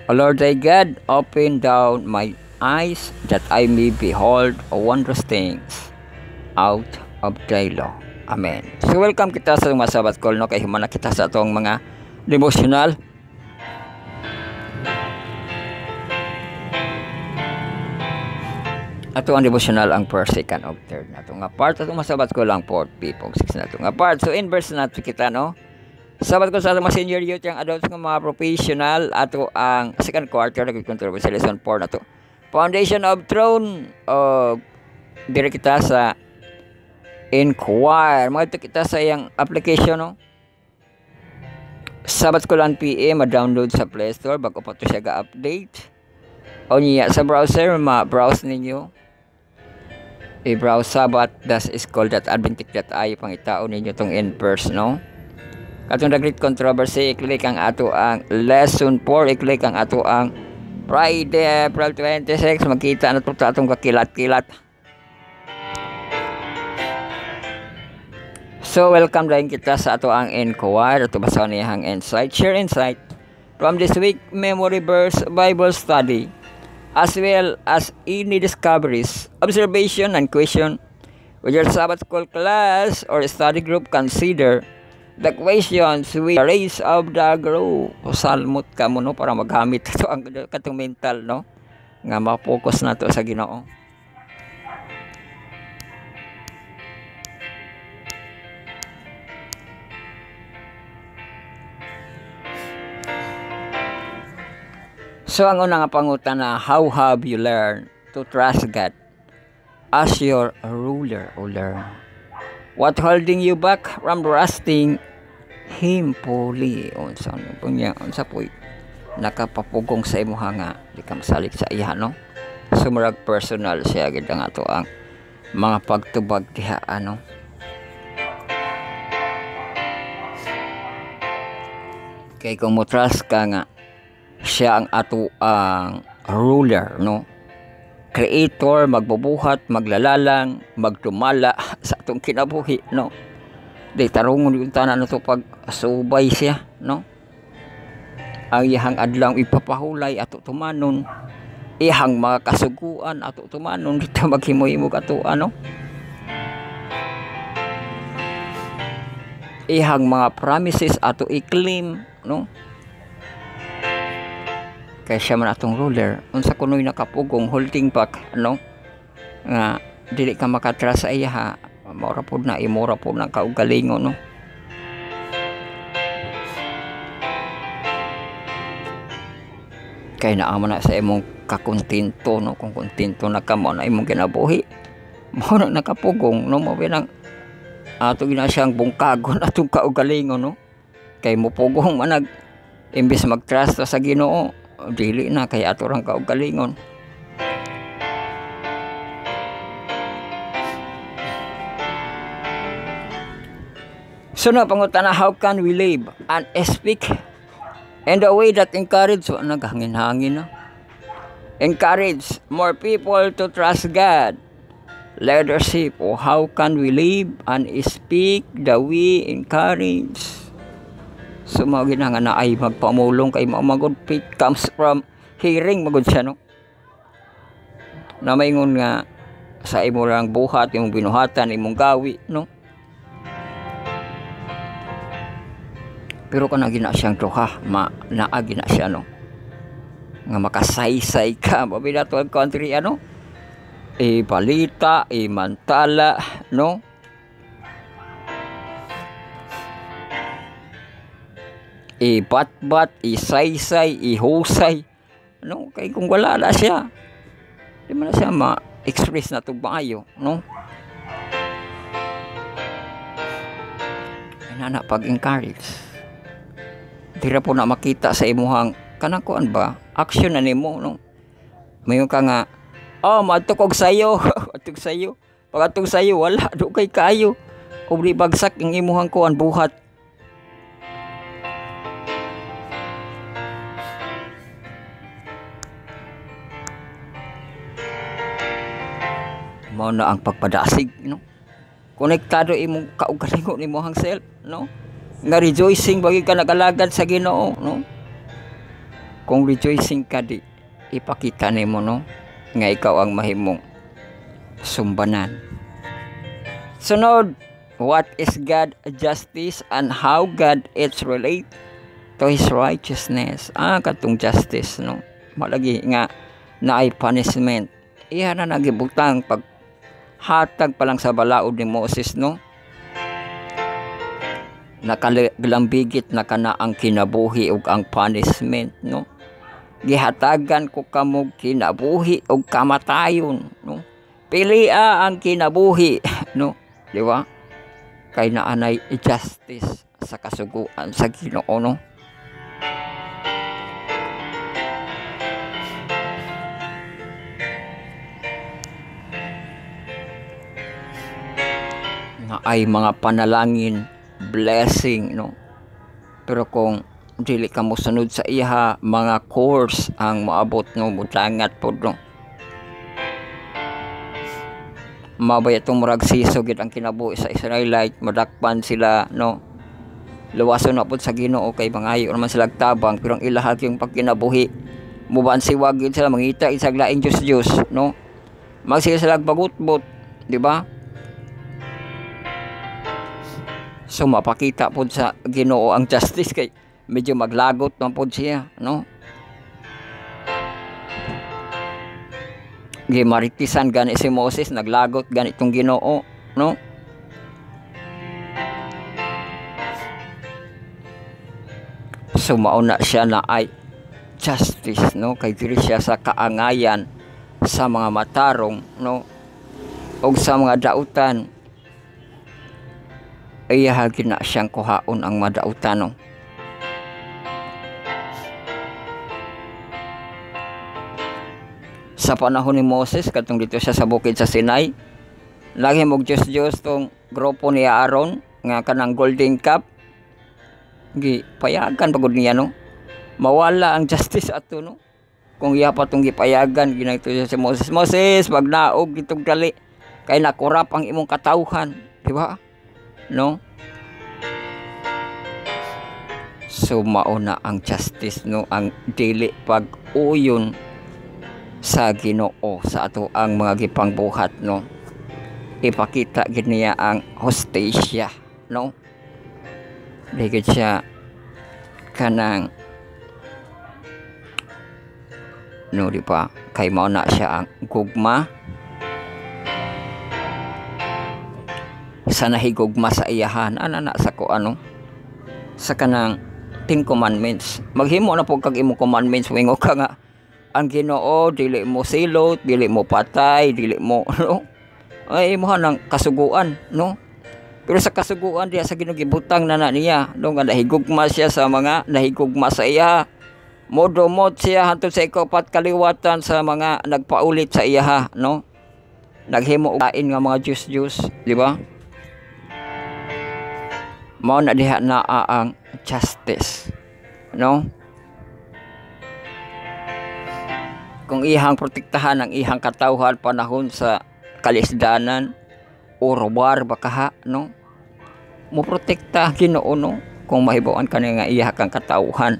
O Lord thy God, open down my eyes that I may behold wondrous things out of thy law. Amen. So welcome kita sa mga sabat call no kay humana kita sa atong mga devotional. Ato ang devotional ang first, second, of third nato nga part atong masabat ko lang fourth, fifth, sixth nato nga part. So in verse nato kita no. Sabat ko sa atong mga senior youth yang adults nga mga professional ato ang second quarter nag-control sa lesson 4 nato. Foundation of throne dire kita sa inquire. Mga kita sa iyang application no. Sabat ko lang PM ma-download sa Play Store bago pa to siya ga-update. O niya sa browser ma-browse ninyo. I-browse sabat-school.adventist.ai pangitao ninyo tong inverse no. Katong great controversy, i-click ang ato ang lesson 4, i-click ang ato ang Friday, April 26, makita na ito atong kakilat-kilat. So, welcome din kita sa ato ang inquire. Ito basa niyang insight. Share insight from this week memory verse Bible study as well as any discoveries, observation, and question. With your Sabbath school class or study group, consider the questions we raise of the group. Salmot ka mo no para maghamit ito ang katong mental no nga ma-focus na to sa Ginoo. So ang unang pangutan na how have you learned to trust God as your ruler o learn? What holding you back from trusting Him fully? Unsa po nakapapugong sa imo nga di ka masalig sa iya no. Sumurag personal siya gid ang ato ang mga pagtubag diha ano. Kay kung mo trust ka nga siya ang ato ang ruler no, creator, magbubuhat, maglalalang, magdumala sa atong kinabuhi no. Di tarungon yung tanan na ito pag subay siya no. Ang iyang adlang ipapahulay ato tumanon, ihang mga kasuguan ato tumanon dito maghimo-himo ato ano. Ihang mga promises ato i-claim no. Kaya siya man atong ruler unsa kunoy nakapugong holding back no nga dili ka makatras sa iya ha maura pod na imura pod na kaugalingon no. Kaya naamo na sa imong kakontento no, kung kontento na ka mo na imong kinabuhi mo na nakapugong no mo binang ato gina siyang bungkagon atong kaugalingon no. Kay mo pugong manag imbis mag-trust sa Ginoo dili na kay ato rang kaugalingon. So na pangutana, how can we live and speak in the way that encourage naghangin-hangin na encourage more people to trust God, leadership, o how can we live and speak the way encourage. So mga ginanga na ay magpamulong kay magod faith comes from hearing magod siya no. Na maingon nga sa imo lang buhat imong binuhatan imong gawi no. Pero kana gina siyang duha naagi na siya no. Nga makasaysay ka mabila to country ano. Balita, mantala no. Batbat, isaysay, ihusay. No, kay kung wala na siya, di man na siya ma-express na ito maayo, no? Ay na pag-encourage. Dira po na makita sa imuhang kanakuan ba? Action na nimo, no? Mayon ka nga, matukog sayo, atog sayo. Pag atog sayo, wala, do kay kayo. ug di bagsak ang imuhang kuan buhat. Mao na ang pagpadasig, no? Konektado imong kaugalingon imong self, no? Nga rejoicing bagi ka nagalagad sa Ginoo, no? Kung rejoicing ka di ipakita nimo, no, nga ikaw ang mahimong sumbanan. Sunod, what is God justice and how God is relate to His righteousness? Katong justice, no? Malagi nga naay punishment. Iya na nagibutang pag hatag pa lang sa balaod ni Moses, no? Nakalambigit na kana ang kinabuhi ug ang punishment, no? Gihatagan ko kamo kinabuhi ug kamatayon, no? Pilia ang kinabuhi, no? Di ba? Kay naanay justice sa kasuguan sa Ginoo, no? Na ay mga panalangin, blessing, no? Pero kung dili ka mo sunod sa iha, mga course ang maabot, no? Butangat po, no? Mabay itong murag sisogit ang kinabuhi sa Israelite, madakpan sila, no? Luwason na po sa Ginoo kay mangayo naman sila tabang, pero ang ilahag yung pagkinabuhi, muban siwagin sila, mangita isag laing Diyos, no? Magsige sila bagutbot, di ba? So mapakita po sa Ginoo ang justice kay medyo maglagot man po siya, no? Gimaritisan gani si Moses, naglagot gani itong Ginoo, no? So mauna siya na ay justice, no? Kay diri siya sa kaangayan sa mga matarong, no? O sa mga dautan, iyahagi na siyang kuhaon ang madautan, no? Sa panahon ni Moses, katong dito siya sa bukid sa Sinai, lagi mong Diyos tong grupo ni Aaron, nga kanang golden cup, gipayagan pagod niya, no? Mawala ang justice ato, no? Kung iya pa itong gipayagan, ginagto siya si Moses, Moses, magnaog itong dali, kay nakurap ang imong katauhan, di ba? No? So mauna ang justice, no? Ang dili pag-uyon sa Ginoo sa ato ang mga gipangbuhat, no? Ipakita gid niya ang hostisya, no? Digid siya kanang, no, di ba? Kay mao na siya ang gugma sa nahigugma sa iyahan, na sa ko, ano, sa kanang 10 commandments. Maghimo na po kag imong commandments, wingo ka nga ang Ginoo, dili mo silot, dili mo patay, dili mo, no? Ay imo nang kasuguan, no? Pero sa kasuguan diya sa Ginoo gibutang na niya, no, nga nahigugma siya sa mga nahigugma sa iya. Modomot siya hantod sa ikapat kaliwatan sa mga nagpaulit sa iya, no? Naghimo kain nga mga Diyos, di ba? Mao na diha na ang justice, no? Kung ihang protektahan ang ihang katawhan panahon sa kalisdanan o war bakaha, no? Mo protekta Ginoo, no? Kung mahibawan ka nga iya kang katawhan,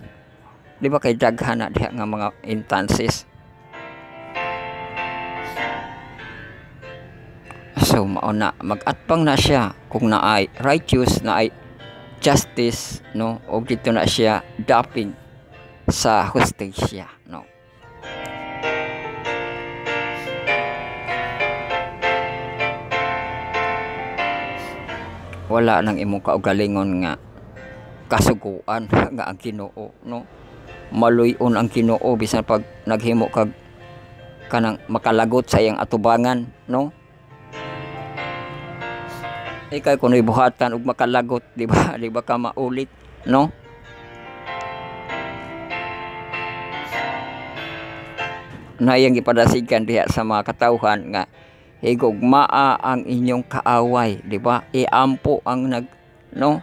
di ba, kay daghan na diha nga mga instances. So mao na mag-atpang na siya kung naay righteous, naay justice, no? O dito na siya daping sa hustisya, no? Wala nang imong kaugalingon nga kasuguan nga ang Ginoo, no? Maluyon ang Ginoo bisan pag naghimo kag kanang makalagot sa iyang atubangan, no? Ikay kuno'y buhatan ug makalagot, di ba? Di ba ka maulit, no? Na iyang gipadasigan diha sa mga katawhan nga higugmaa ang inyong kaaway, di ba? Iampo ang no?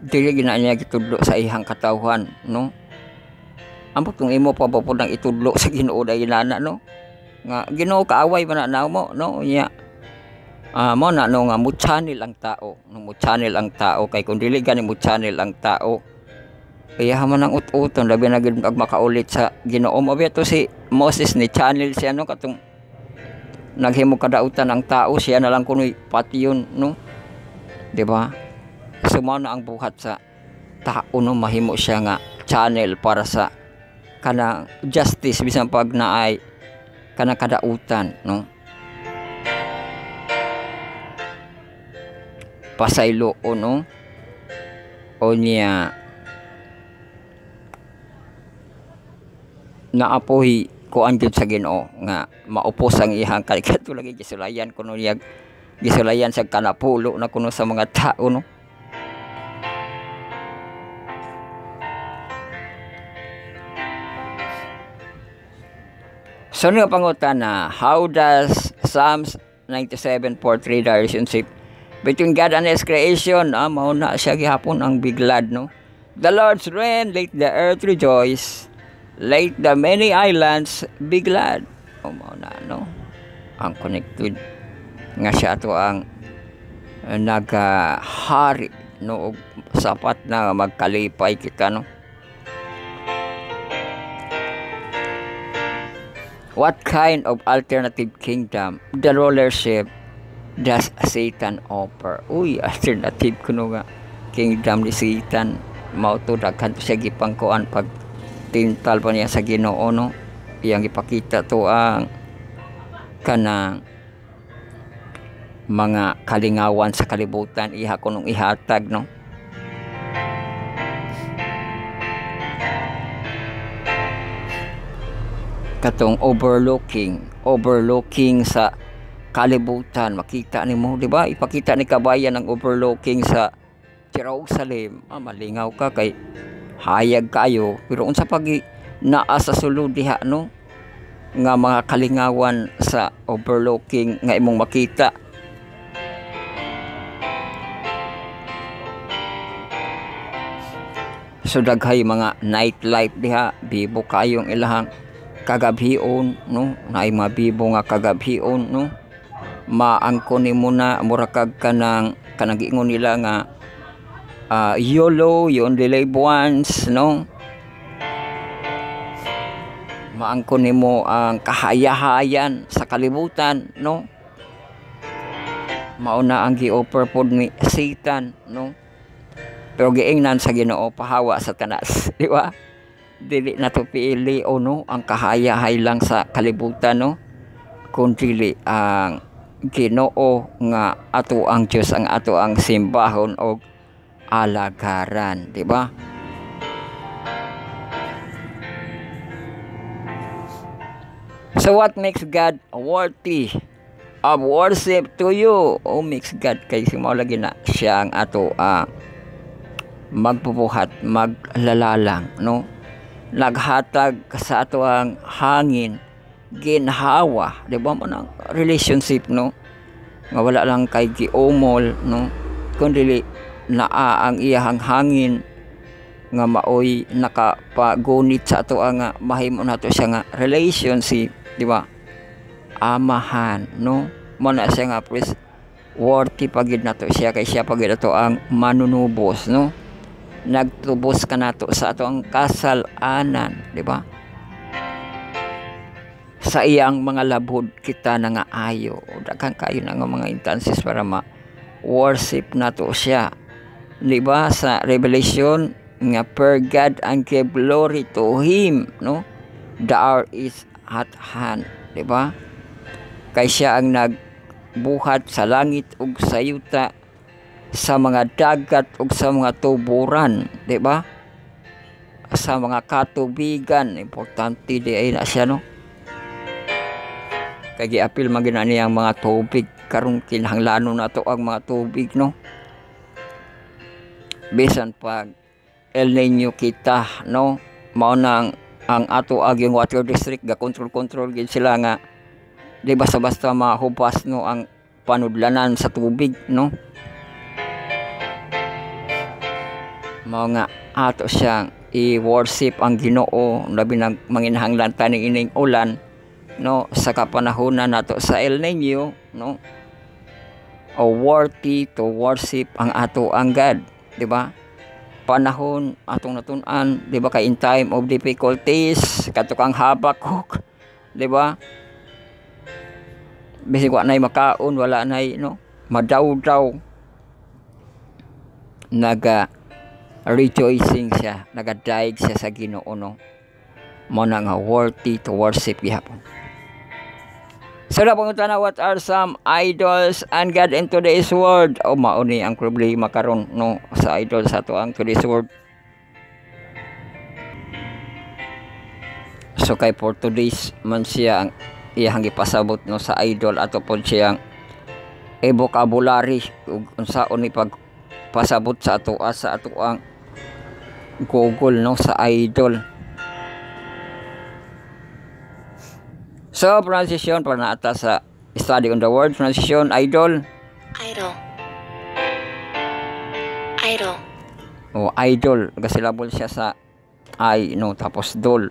Dili gina niya gitudlo sa ihang katawhan, no? Ambot kung imo pa po nang itudlo sa Ginoo dahil inana, no? Nga Ginoo kaaway man na mo, no? Nya mo na no nga mo channel ang tao, no? Mo channel ang tao kay kung dili gani mo channel ang tao, kaya man ang ut-uton labi na gid makaulit sa Ginoo. Mabi to si Moses ni channel siya, no? Katong naghimo kadautan ang tao, siya na lang kunoy patyon, no? Di ba? Sumo na ang buhat sa tao, no? Mahimo siya nga channel para sa kanang justice bisan pag naay kanang kadautan, no? Pasaylo, no? O niya naapoy ko anjud sa Ginoo nga maupos ang ihang kalikato lagi gisulayan kuno niya gisulayan sa kanapulo na kuno sa mga tao, no? So nga pangutana, how does Psalms 97:4 the relationship between God and His creation? Mao na siya gihapon ang biglad, no? The Lord's reign, let the earth rejoice, let the many islands be glad. Mao na, no? Ang connected nga siya to ang nagahari, no? Sapat na magkalipay kita, no? What kind of alternative kingdom the rulership does Satan offer? Uy, alternative kuno nga kingdom ni Satan. Mao to daghan siya gipangkuan pag tintal pa niya sa Ginoo, no? Iyang ipakita to ang kanang mga kalingawan sa kalibutan iha kunong ihatag, no? Katong overlooking sa kalibutan, makita nimo, di ba? Ipakita ni kabayan ang overlooking sa Jerusalem. Malingaw ka kay hayag kayo, pero unsa pag naa sa sulod diha, no? Nga mga kalingawan sa overlooking nga imong makita. So daghay mga nightlife diha, bibo kayong ilahang kagabhion, no? Naay mabibo nga kagabhion, no? Maangkon nimo na murakag kanang giingon nila nga YOLO, you only live once, no? Maangkon nimo ang kahayahayan sa kalibutan, no? Mauna ang gi-offer pod ni Satan, no? Pero giingnan sa Ginoo pahawa sa tanas, di ba? Dili na to pili o, no? Ang kahayahay lang sa kalibutan, no? Kung dili ang Ginoo nga ato ang Dios ang ato ang simbahon o alagaran, di ba? So what makes God worthy of worship to you? O makes God kay simao lagi na siya ang ato magbubuhat, maglalalang, no? Naghatag sa ato ang hangin, ginhawa, di ba man ang relationship, no? Nga wala lang kay giumol, no? Kundi naa ang iyahang hangin nga maoy nakapagunit sa ato nga mahimo nato siya nga relationship, di ba? Amahan, no? Mana siya nga pres worthy pagid nato siya kay siya pagid ato ang manunubos, no? Nagtubos ka nato sa ato ang kasalanan, di ba? Sa iyang mga labod kita na nga ayo, daghan kayo na nga mga instances para ma-worship nato siya, di ba? Sa Revelation nga per God and give glory to Him, no? The hour is at hand, di ba? Kay siya ang nagbuhat sa langit ug sa yuta, sa mga dagat ug sa mga tuburan, di ba? Sa mga katubigan, importante di ay na siya, no? Kay giapil man gina niyang mga tubig karon kinahanglanon nato ang mga tubig, no? Bisan pag El Niño kita, no? mao nang ang ato agyong water district ga control gid sila nga di basta-basta mahubas no ang panudlanan sa tubig no. Mao nga ato siyang i-worship ang Ginoo labi nang manginahanglan tani ining ulan no sa kapanahonan nato sa El Nino no. O worthy to worship ang ato ang God, di ba? Panahon atong natun-an, di ba, kay in time of difficulties kato kang Habakuk, di ba? Bisig wa nay makaon, wala nay no madaw-daw, naga rejoicing siya, nagadaig siya sa Ginoo no. Mo na nga worthy to worship gihapon. So na pangutana, what are some idols and God in today's world? O mao ni ang problema karon no sa idol sa ato ang today's world. So kay for today's man siya ang iyang gipasabot no sa idol ato pod siyang vocabulary ug unsaon ni pagpasabot sa ato ang Google no sa idol. So, pronunciation para na ata sa study on the word. Pronunciation, idol. Idol. Idol. O, idol. Gasilabol siya sa I, no, tapos dol.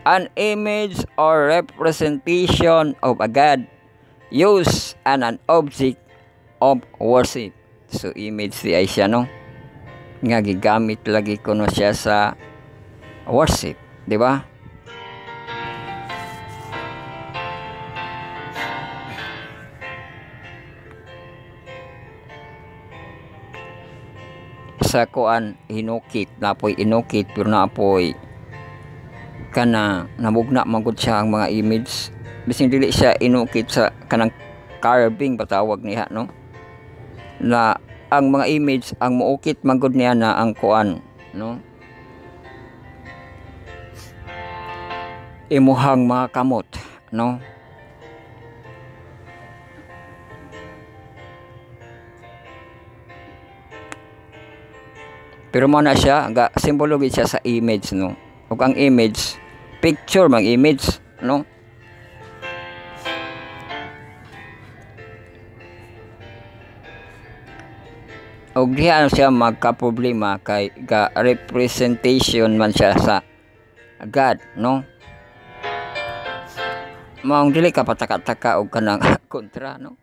An image or representation of a God used and an object of worship. So, image di ay siya, no? Nga gigamit lagi ko no siya sa worship. Di ba? Sa kuan hinukit napoy inukit pero napoy kana namugna magud siya ang mga image bising dili siya inukit sa kanang carving patawag niya no na ang mga image ang muukit magud niya na ang kuan no imuhang mga kamot no. Pero mo na siya, simbolo gid siya sa image no. Ug ang image, picture mang image no. Ug diha siya magka-problema kay ga representation man siya sa God no. Maong dili ka pataka-taka og kanang kontra no.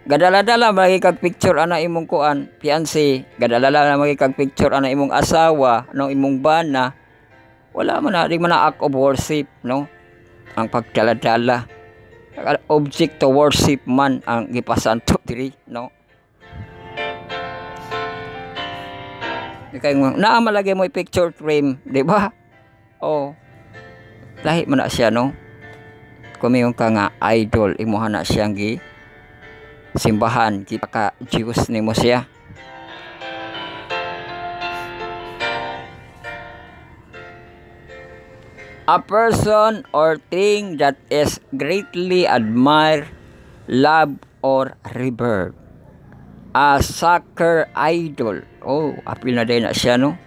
Gadala-dala magi kag picture ana imong kuan, fiancé. Gadala-dala magi kag picture ana imong asawa, no imong bana. Wala man na di man na act of worship, no. Ang pagdala-dala. Object to worship man ang gipasanto diri, no. Kay naa malagay mo picture frame, di ba? Oh. Lahi man na siya, no. Kumiyon ka nga idol, imuha na siyang simbahan kita ka Diyos nimo siya. A person or thing that is greatly admired, loved, or revered. A soccer idol. Oh, apil na din na siya no.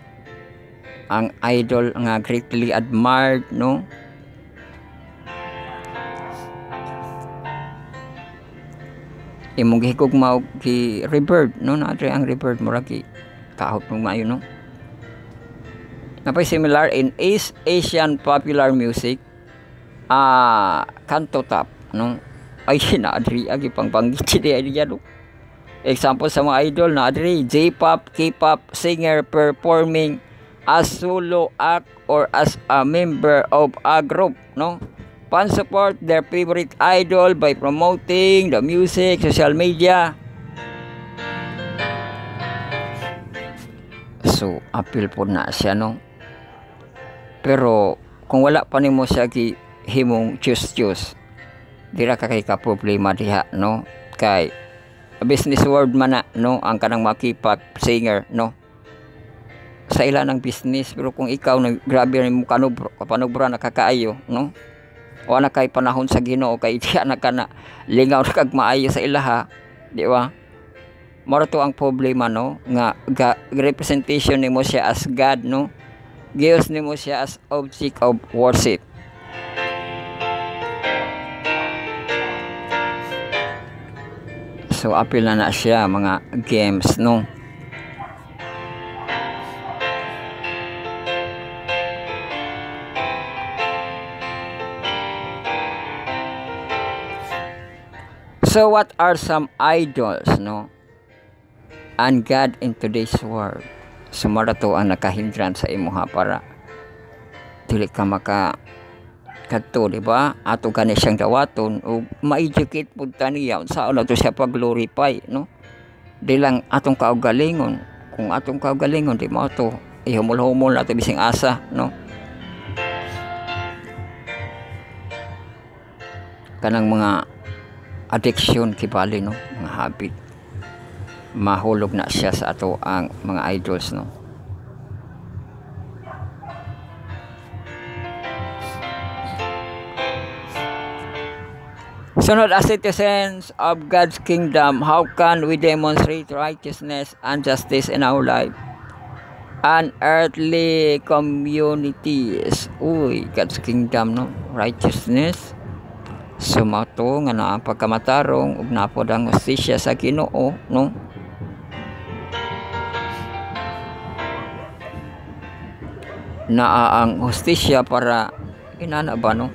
Ang idol nga greatly admired no. Imong gihigog mao gi revered no na ang revered mo ra gi kahot mo maayo no. Napay similar in East Asian popular music kanto tap no ay na adri agi pangpanggit di ay no. Example sa mga idol na adri J-pop, K-pop singer performing as solo act or as a member of a group no. Fans support their favorite idol by promoting the music, social media. So, appeal po na siya, no? Pero, kung wala pa nimo siya himong choose, dira ka kay ka-problema diha, no? Kay, business world man na, no? Ang kanang makipag singer, no? Sa ilan ng business, pero kung ikaw, grabe rin mo kapanubra nakakaayo, no? O na kay panahon sa Ginoo kay diya na kana lingaw na kag maayo sa ilaha, di ba? Moro to ang problema no nga representation nimo siya as God no. giyos nimo siya as object of worship. So apil na siya mga games, no. So what are some idols, no, and God in today's world? Sumara to ang nakahindran sa imuha para dili ka maka kadto, di ba? Ato gani siyang dawaton o ma-educate pud taniya unsa na to siya pag-glorify, no? Di lang atong kaugalingon. Kung atong kaugalingon di mo to ihumol-humol na to bising asa, no? Kanang mga addiction kibali, no, mga habit, mahulog na siya sa ato ang mga idols, no. Sunod, as citizens of God's kingdom, how can we demonstrate righteousness and justice in our life and earthly communities? Uy, God's kingdom, no, righteousness. Sumato nga na ang pagkamatarong ug napod ang hustisya sa Ginoo, no. Naa ang hustisya para inana ba, no,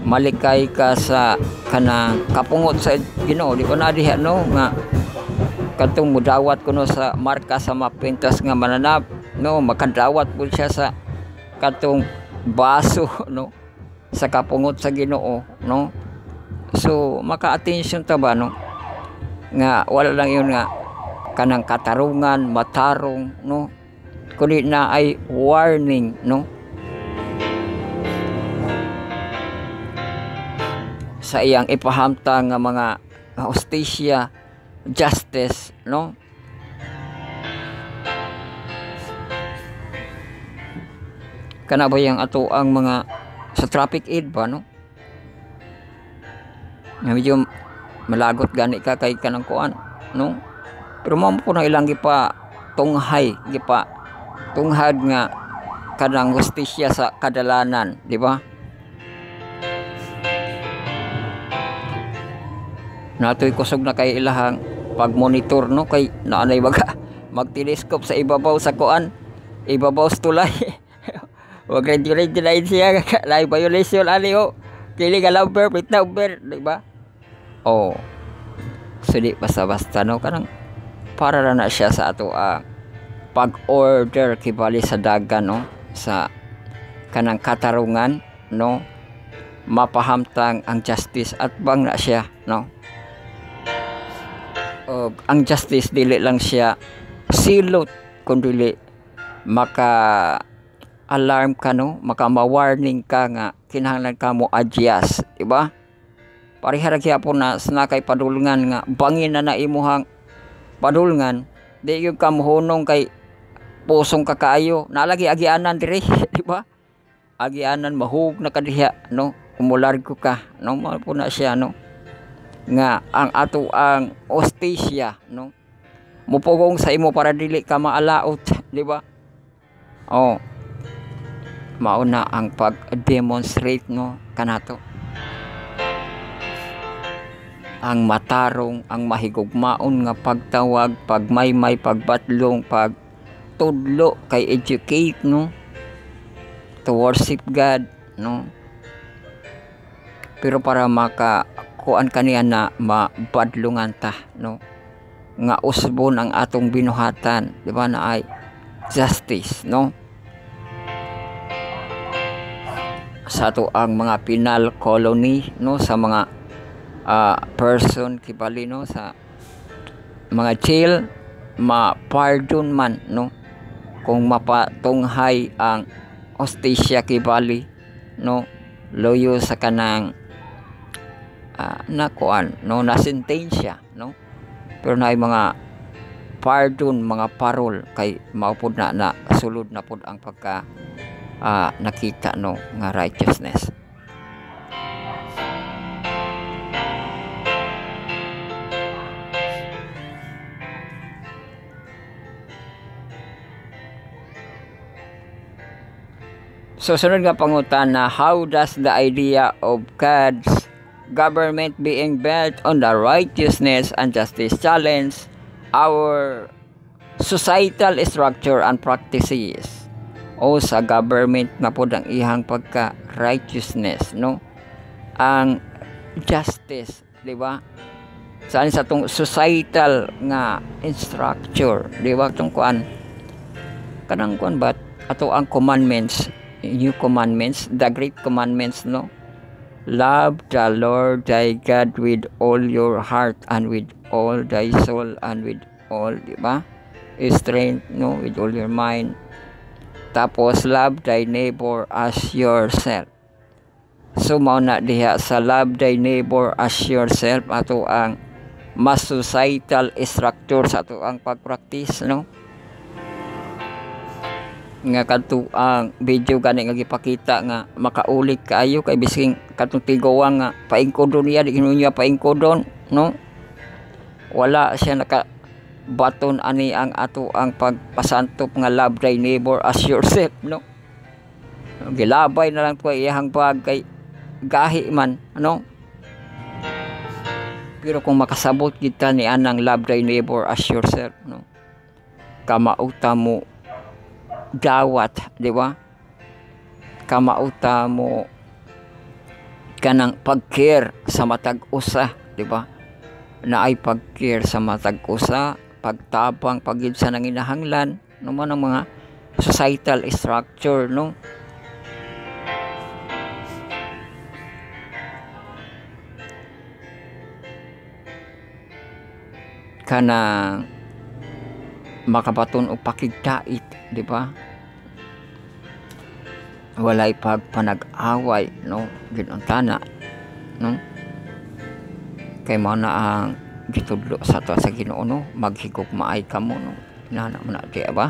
malikay ka sa kanang kapungot sa Ginoo. Di ba na diha, no, nga kadtong mudawat kuno sa marka sa mapintas nga mananap, no, makadawat pud siya sa kadtong baso, no, sa kapungot sa Ginoo, no. So maka-attention ta ba, no, nga wala lang yun nga kanang katarungan, matarong, no, kundi na ay warning, no, sa iyang ipahamtang nga mga hustisya, justice, no. Kana ba yang ato ang mga sa traffic aid ba, no, nga medyo malagot gani ka kay kanang kuan, no, pero mo po na ilang gipa tunghad nga kanang hustisya sa kadalanan, di ba? Natoy kusog na kay ilahang pag-monitor, no, kay naanay baga mag-telescope sa ibabaw sa kuan, ibabaw sa tulay. Wag ready na siya live violation ali, o kili ka lumber pit na uber, di ba? Oh, so di basta-basta, no, kanang para na siya sa ato pag-order kibali sa dagan, no, sa kanang katarungan, no, mapahamtang ang justice at bang na siya, no. Ang justice dili lang siya silot kundi maka alarm ka, no, maka ma-warning ka nga kinahanglan ka mo adjust, di ba? Parihara gyapon na snakay padulngan nga bangin na imuhang padulngan, di gyud ka mohunong kay pusong ka kaayo, nalagi agianan dire, di ba? Agianan mahug na kadiha, no, umulargo ka, no, mo po na siya, no, nga ang ato ang hustisya, no, mupugong sa imo para dili ka maalaot, di ba? Oh, mauna ang pag-demonstrate, no, kanato ang matarong, ang mahigugmaon nga pagtawag, pagmaymay, pagbatlong, pagtudlo kay educate, no, to worship God, no, pero para makakuan kaniya na mabadlungan ta, no, nga usbon ang atong binuhatan, di ba, na ay justice, no, sa ato ang mga penal colony, no, sa mga person kibali, no, sa mga jail, ma-pardon man, no, kung mapatunghay ang hustisya kibali, no, loyo sa kanang nakuan, no, na sentensya, no, pero na mga pardon, mga parol kay maupod na sulod na pod ang pagka nakita, no, nga righteousness. So sunod nga pangutana, how does the idea of God's government being built on the righteousness and justice challenge our societal structure and practices? O sa government na po ang ihang pagka-righteousness, no? Ang justice, di ba? Saan sa tong societal nga structure, di ba? Itong kuan, kanang kuan ba? Ato ang commandments, new commandments, the great commandments, no? Love the Lord thy God with all your heart and with all thy soul and with all, di ba? Strength, no? With all your mind. Tapos, love thy neighbor as yourself. So, mao na diha sa love thy neighbor as yourself, ato ang mas societal structure sa ato ang pag-practice, no? Nga kadto ang video gani nga gipakita nga makaulit kaayo kay bising katong tigawang nga paingkodon niya, di niya paingkodon, no? Wala siya naka baton ani ang ato ang pagpasantop nga love thy neighbor as yourself, no? Gilabay na lang to iyang pag kay gahi man, ano? Pero kung makasabot kita ni anang love thy neighbor as yourself, no? Kamauta mo dawat, di ba? Kamauta mo kanang pag-care sa matag usa, di ba? Na ay pag-care sa matag usa, pagtabang, pagid sa nanginahanglan, no man ang mga societal structure, no? Kana makabaton o pakigdait, di ba? Walay pagpanag-away, no? Ginantana, no? Kay mo na ang gitudlo sa to sa Ginoo, no? Maghigog maay kamo, no? Inana mo na di ba?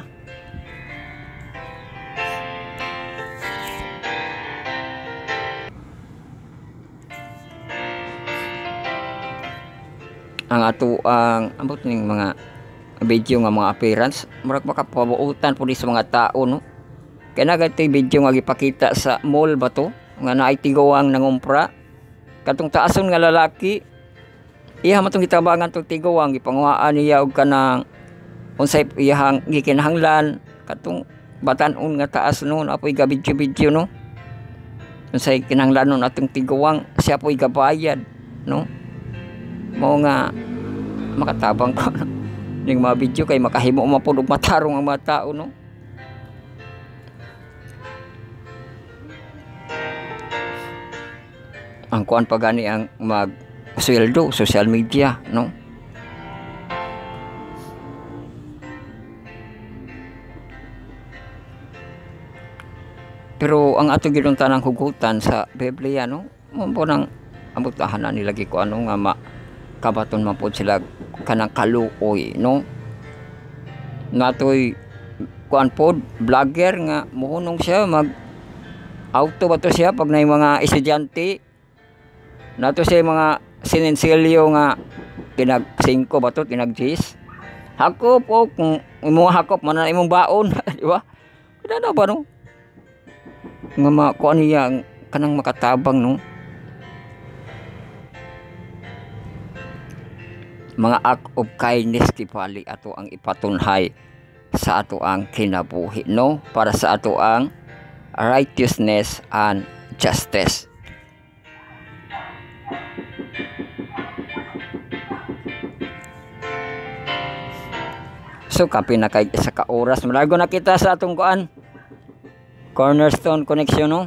Ang ato ang ambot ning mga video nga mga appearance murag makapabuutan po di sa mga tao, no? Kaya nagati video nga gipakita sa mall ba to nga naay tigawang nangumpra katong taason nga lalaki. Iya matong gitabangan tong tigawang gipanguhaan niya og kanang unsay iyang gikinahanglan katong batan-on nga taas noon apoy ga video, no? Unsay kinahanglan nun atong tigawang siya po'y gabayad, no? Mao nga makatabang ko, no? Ning mga video kay makahimo mapud og matarong ang mga tao, no? Ang kuan pa gani ang sweldo, social media, no? Pero ang ato ginuntanang hugutan sa Biblia, no? Mo nang ambutahan na nilagi ko ano nga kabaton man po sila kanang kaluoy, no? Natoy kuan pod vlogger nga mohunong siya mag auto ba to siya pag nay mga estudyante nato siya mga sinensilyo nga pinag 5 ba to pinag 10 hakop o kung imo hakop man na imong baon di ba kada ba no nga makuan niya kanang makatabang, no? Mga act of kindness tipali ato ang ipatunhay sa ato ang kinabuhi, no? Para sa ato ang righteousness and justice. So kapi na kay isa ka oras malago na kita sa atong kuan Cornerstone Connection, no?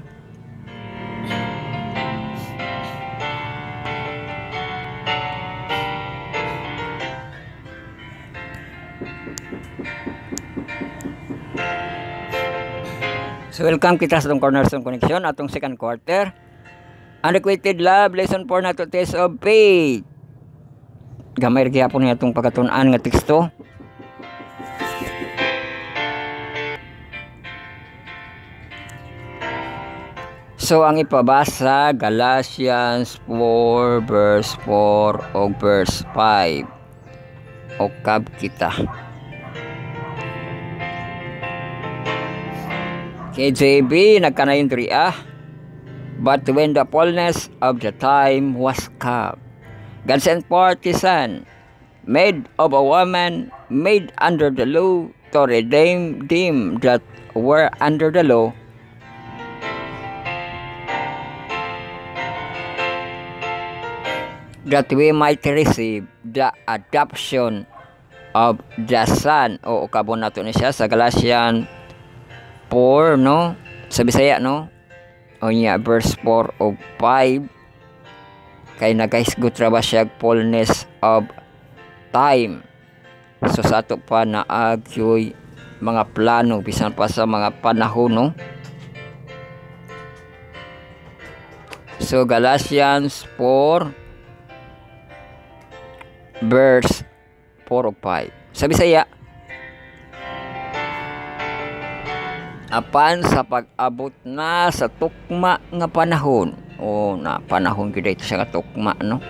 So welcome kita sa atong Cornerstone Connection atong second quarter. Unrequited love lesson 4 na to, test of faith. Gamay ra gyapon ni atong pagkatun-an nga teksto. So ang ipabasa Galatians 4 verse 4 o verse 5. Okab kita. KJB nagkanayon diri But when the fullness of the time was come, God sent forth His Son, made of a woman, made under the law, to redeem them that were under the law, that we might receive the adoption of the Son. O kabon nato ni siya sa Galatians 4, no? Sa Bisaya, no? O niya, verse 4 of 5. Kay nagahisgot ra ba siya fullness of time. So sa ato pa naagyoy mga plano bisan pa sa mga panahon, no? So Galatians 4 verse 4 of 5. Sa Bisaya, apan sa pag-abot na sa tukma nga panahon, o na panahon gid ito siya nga tukma, no?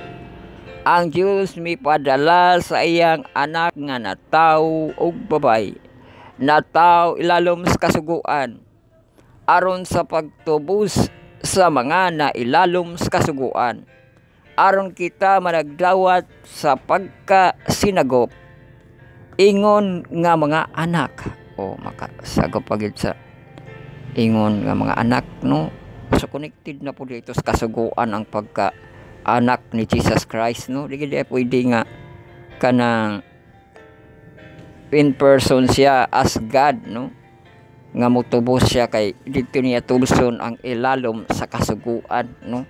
Ang Diyos mi padala sa iyang anak nga natawo og babay, natawo ilalom sa kasuguan, aron sa pagtubos sa mga nailalom sa kasuguan, aron kita managdawat sa pagkasinagop ingon nga mga anak. O makasagop pagid sa ingon nga mga anak, no? So connected na po dito sa kasuguan ang pagka-anak ni Jesus Christ, no? Di pwede nga kanang in person siya as God, no? Nga mutubos siya kay dito niya tuluson ang ilalom sa kasuguan, no?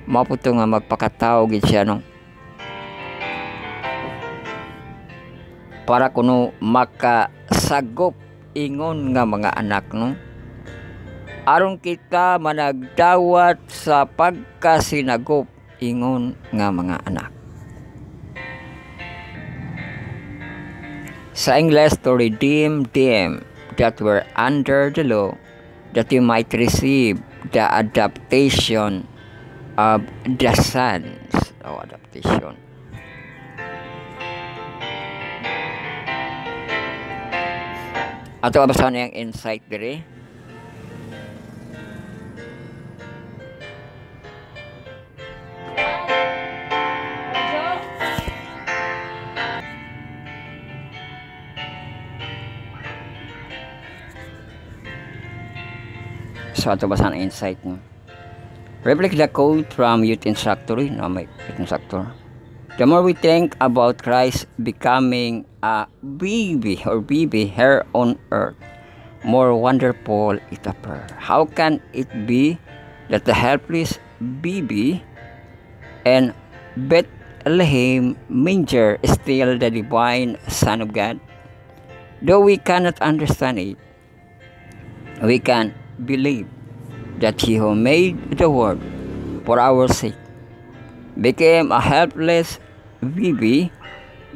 Maputo nga magpakatao gid siya, no? Para kuno makasagop ingon nga mga anak, no? Aron kita managdawat sa pagkasinagop ingon nga mga anak. Sa English, to redeem them that were under the law, that you might receive the adoption of the sons. O adoption. Ato abasahan yung insight diri. So ato basahan ang insight no. Reflect the quote from Youth Instructor, no, may Youth Instructor. The more we think about Christ becoming a baby here on earth, more wonderful it appears. How can it be that the helpless baby in Bethlehem manger is still the divine Son of God? Though we cannot understand it, we can believe that He who made the world for our sake became a helpless baby,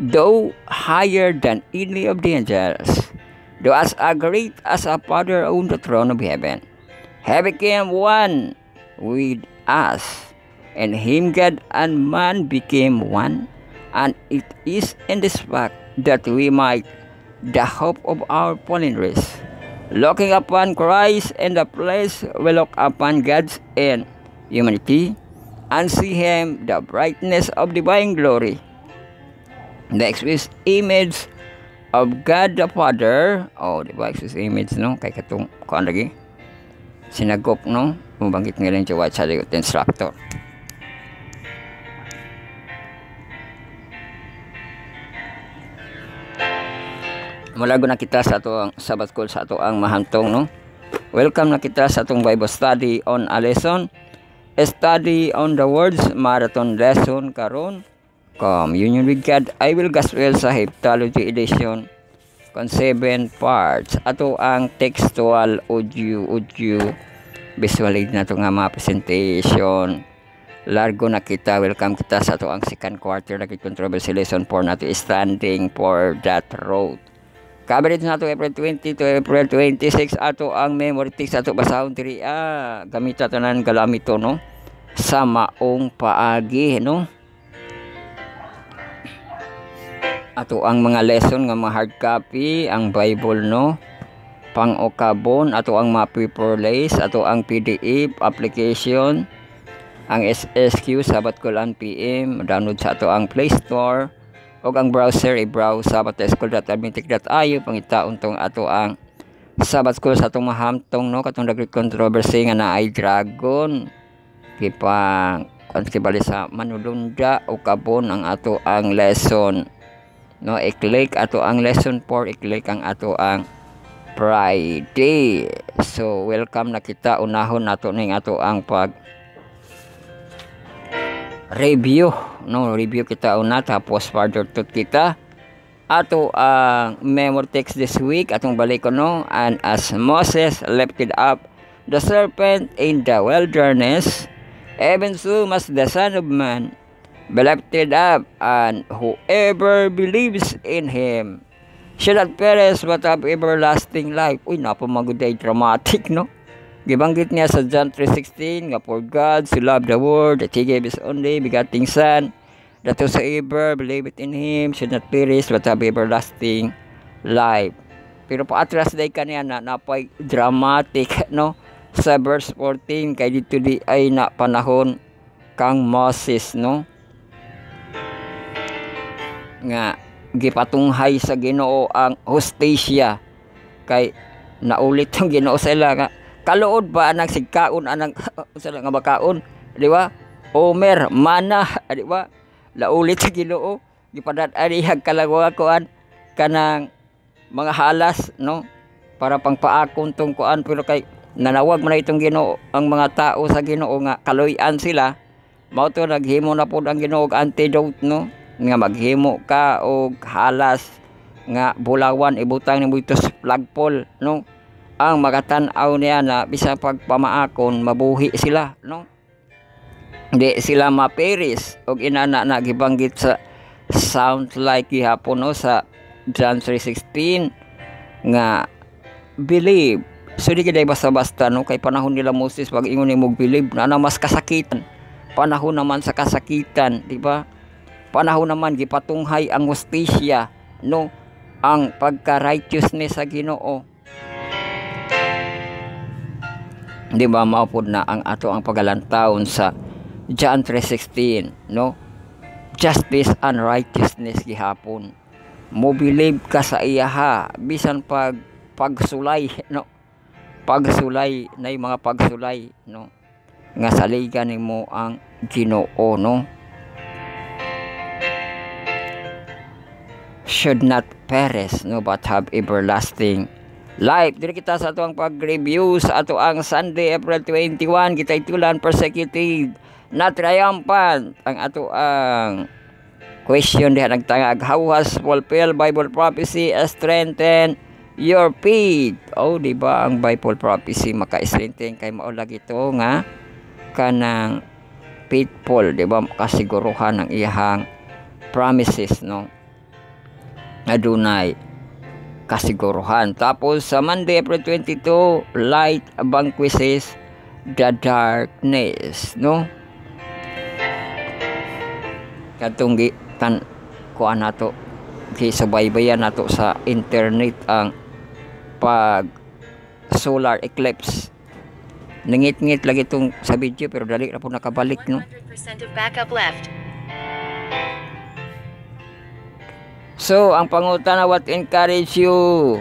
though higher than any of the angels, though as great as a Father on the throne of heaven. He became one with us, and Him God and man became one, and it is in this fact that we might the hope of our fallen race. Looking upon Christ in the place, we look upon God's in humanity, and see Him the brightness of divine glory, the express image of God the Father. Oh, di ba express image, no? Kay katong kuan lagi sinagop, no? Mubanggit nga lang sa sa Youth Instructor. Mulago na kita sa atong Sabbath School sa ato ang mahantong, no? Welcome na kita sa atong Bible study on a lesson. Study on the words marathon lesson karon. Communion with God. I will gospel sa Heptology edition kon 7 parts. Ato ang textual audio visual aid na to nga mga presentation. Largo na kita. Welcome kita sa ato ang second quarter na controversy lesson 4 nato, standing for that road. Coverage nato April 20 to April 26. Ato ang memory text ato basahon diri gamit tanan galamito, no, sa maong paagi, no. Ato ang mga lesson nga mga hard copy ang Bible, no, pang-ukabon ato ang mapiperlace ato ang PDF application ang SSQ sabat kulan PM download sa ato ang Play Store o ang browser i-browse sabat.school.admintic.io pangitaon tong ato ang sabat school sa atong mahamtong no katong dagrig controversy nga naay dragon kipang kibali sa manulunda o kabon ang ato ang lesson no i-click ato ang lesson 4 i-click ang ato ang Friday. So welcome na kita unahon nato ning ato ang pag review no review kita una tapos further to kita ato ang memory text this week atong balikon no. And as Moses lifted up the serpent in the wilderness, even so must the Son of Man be lifted up, and whoever believes in him shall not perish but have everlasting life. Uy, napamaguday dramatic, no? Gibanggit niya sa John 3:16 nga for God so loved the world that He gave His only begotten Son, that whosoever believeth in Him should not perish but have everlasting life. Pero paatras day kaniya na napay dramatic, no? Sa verse 14 kay dito di ay na panahon kang Moses, no? Nga gipatunghay sa Ginoo ang hostisya kay naulit ang Ginoo sa ila nga kaluod ba anang sigkaon anang sala nga bakaon, di ba? Omer mana, di ba? Laulit sa Ginoo gipadad-arihag kalagwa kuan kanang mga halas, no? Para pangpaakon tong kuan, pero kay nanawag man itong Ginoo ang mga tao sa Ginoo nga kaloy-an sila, mao to naghimo na pud ang Ginoo og antidote, no? Nga maghimo ka og halas nga bulawan ibutang ni butos flagpole, no? Ang magatan-aw niya na bisan pagpamaakon mabuhi sila, no? Di sila maperis og inana na gibanggit sa sound like gihapon, no, sa John 3:16 nga believe. So di gid basta-basta, no, kay panahon nila Moses pag ingon nimo believe na mas kasakitan, panahon naman sa kasakitan, di ba? Panahon naman gipatunghay ang hostisya, no, ang pagka-righteousness sa Ginoo. Di ba maupod na ang ato ang pagalantawon sa John 3:16, no? Justice and righteousness gihapon. Mo believe ka sa iyaha bisan pagsulay, no? Pagsulay na mga pagsulay, no? Nga saligan nimo ang Ginoo, no? Should not perish, no, but have everlasting life. Dili kita sa ato ang pag-review sa ato ang Sunday, April 21, kita itulan persecuted na triumphant. Ang ato ang question diha nagtangag, how has fulfilled Bible prophecy strengthen your faith? Oh, di ba ang Bible prophecy maka-strengthen kay mao lagi to nga kanang faithful, di ba, kasiguruhan ng iyahang promises, no? Adunay kasiguruhan. Tapos sa Monday, April 22, light vanquishes the darkness, no? Katong kuan nato gisubaybayan nato sa internet ang pag solar eclipse. Nangit-ngit lagi itong sa video pero dali na po nakabalik, no? 100% of backup left. So, ang pangutana, what encourage you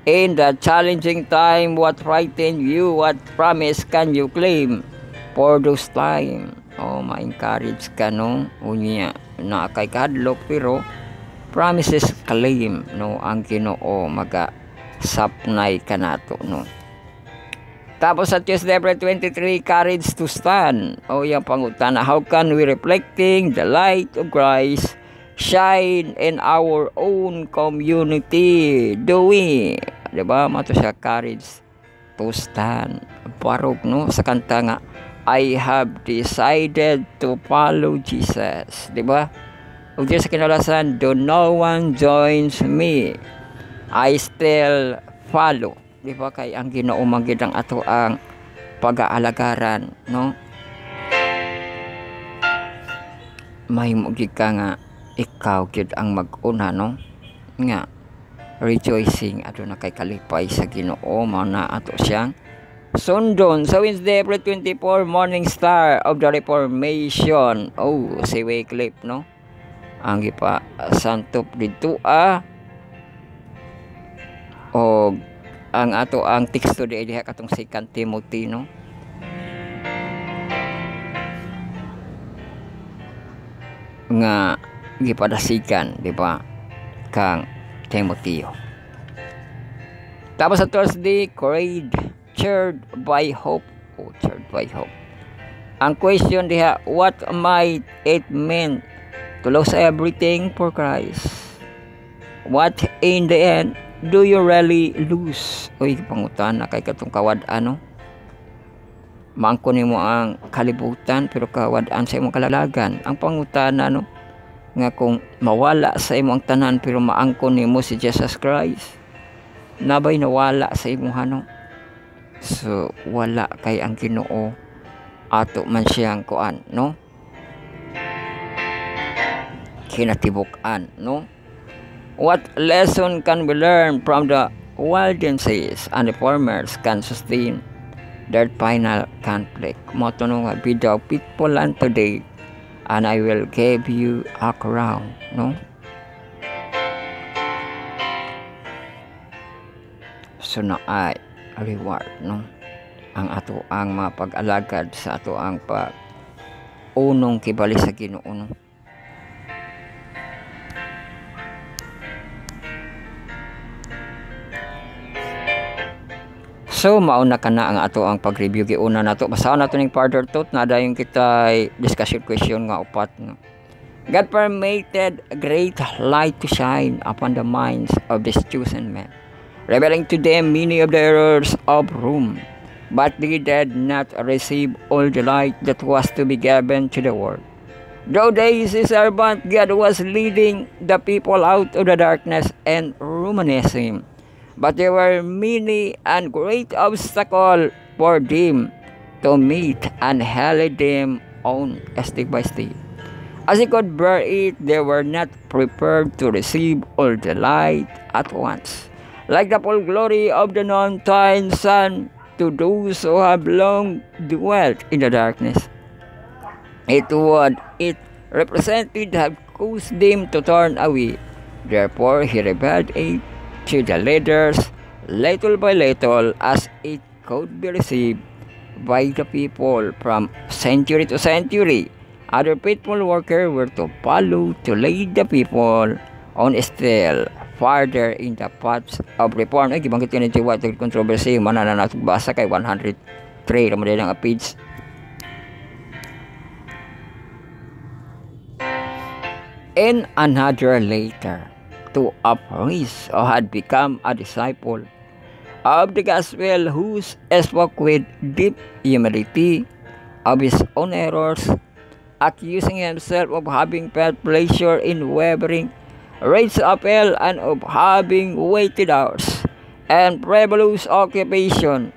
in the challenging time? What frighten you? What promise can you claim for those time? Oh, ma-encourage ka, no? Unya, na kay kadlok pero promises claim, no? Ang Ginoo maga-sapnay ka nato, no? Tapos sa Tuesday, April 23, courage to stand. Oh, yung pangutana, how can we reflecting the light of Christ shine in our own community? Do we? Diba? Mato siya, courage to stand. Parog, no? Sa kanta nga, I have decided to follow Jesus. Diba? Ug sa kinalasan, though no one joins me, I still follow. Diba? Kay ang Ginoo manggid ang ato ang pag-aalagaran, no? Mahimo gid ka nga ikaw gid ang mag-una, no? Nga rejoicing aduna kay kalipay sa Ginoo mao na ato siyang sundon sa Wednesday, April 24, Morning Star of the Reformation. Oh, si Wycliffe, no? Ang gipa santop dito o ang ato ang teksto diha katong 2 Timothy, no? Nga gipadasigan, di ba? Kang Timoteo. Tapos sa Thursday, Creed, cheered by hope. Oh, cheered by hope. Ang question diha, what might it mean to lose everything for Christ? What in the end do you really lose? Uy, pangutan na kay katong kawad ano? Maangkon nimo ang kalibutan pero kawad-an sa imong kalalagan. Ang pangutan ano? Nga kung mawala sa imong tanan pero maangkon nimo si Jesus Christ, nabay nawala sa imong hanong. So wala kay ang Ginoo ato man siyang kuan, no? Kinatibuk-an, no? What lesson can we learn from the Waldenses and Reformers can sustain their final conflict? Moto no nga, be thou faithful unto today and I will give you a crown, no? So na ay reward, no? Ang ato ang mga pag-alagad sa ato ang unong kibali sa Ginoo, no? So mauna ka na ang ato ang pag-review giuna nato. Basaon nato ning further thought na dayon kita discussion question nga upat, no? God permitted great light to shine upon the minds of these chosen men, revealing to them many of the errors of Rome, but they did not receive all the light that was to be given to the world. Though they, his servant God, was leading the people out of the darkness and Romanism, but there were many and great obstacles for them to meet and held them on step by step. As they could bear it, they were not prepared to receive all the light at once, like the full glory of the noontide sun to those who have long dwelt in the darkness. It represented have caused them to turn away. Therefore, he revealed it to the leaders little by little as it could be received by the people from century to century. Other faithful workers were to follow to lead the people on still farther in the paths of reform. Ay, gibanggit ko nito what the controversy, manana natin basa kay 103, naman din ang page. In another later, to a priest who had become a disciple of the gospel, who spoke with deep humility of his own errors, accusing himself of having felt pleasure in wavering, raised appeal and of having waited hours and frivolous occupation.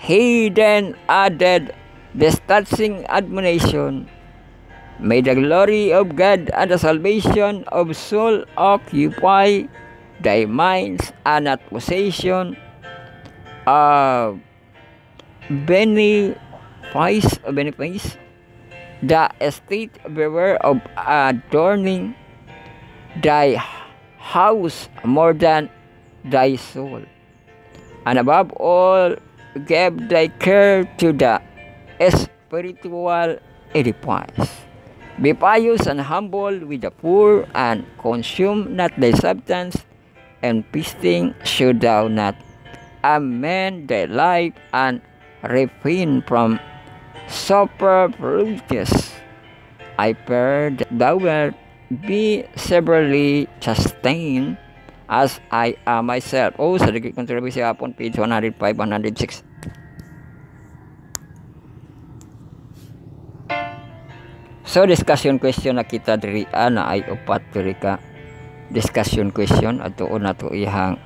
He then added this touching admonition: may the glory of God and the salvation of soul occupy thy minds and not possession of benefice, the estate beware of adorning thy house more than thy soul, and above all give thy care to the spiritual edifice. Be pious and humble with the poor, and consume not thy substance, and feasting should thou not amend thy life, and refrain from superfluous. I pray that thou wilt be severely sustained as I am myself. Oh, sa Dagit Controversy hapon, page 105, 106. So, discussion question na kita diri na ay upat diri ka discussion question at tuon na to ihang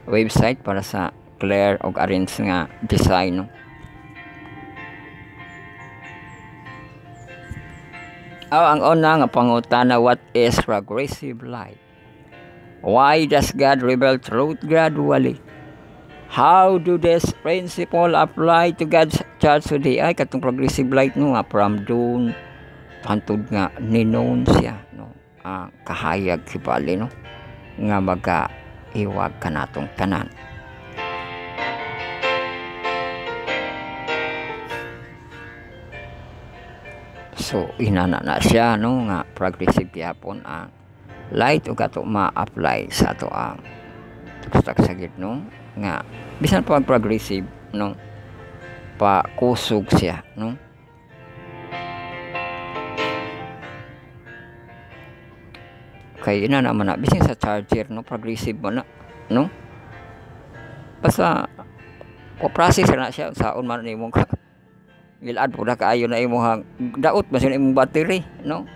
website para sa clear og arrange nga design, no? Ang una nga pangutana, what is progressive light? Why does God reveal truth gradually? How do this principle apply to God's church today? Ay, katong progressive light no nga from doon hantod nga ninon siya no. Kahayag kibali no nga iwag kanatong tanan. So inana na siya no nga progressive yapon ang light ug ato ma-apply sa ato ang sagit no nga bisan pag progressive no pa kusog siya no. Kay ina naman na bisan sa charger no progressive mo na no basta ko process na siya saon man nimo ka gilad po na kaayo na imong daot ba sa imong battery no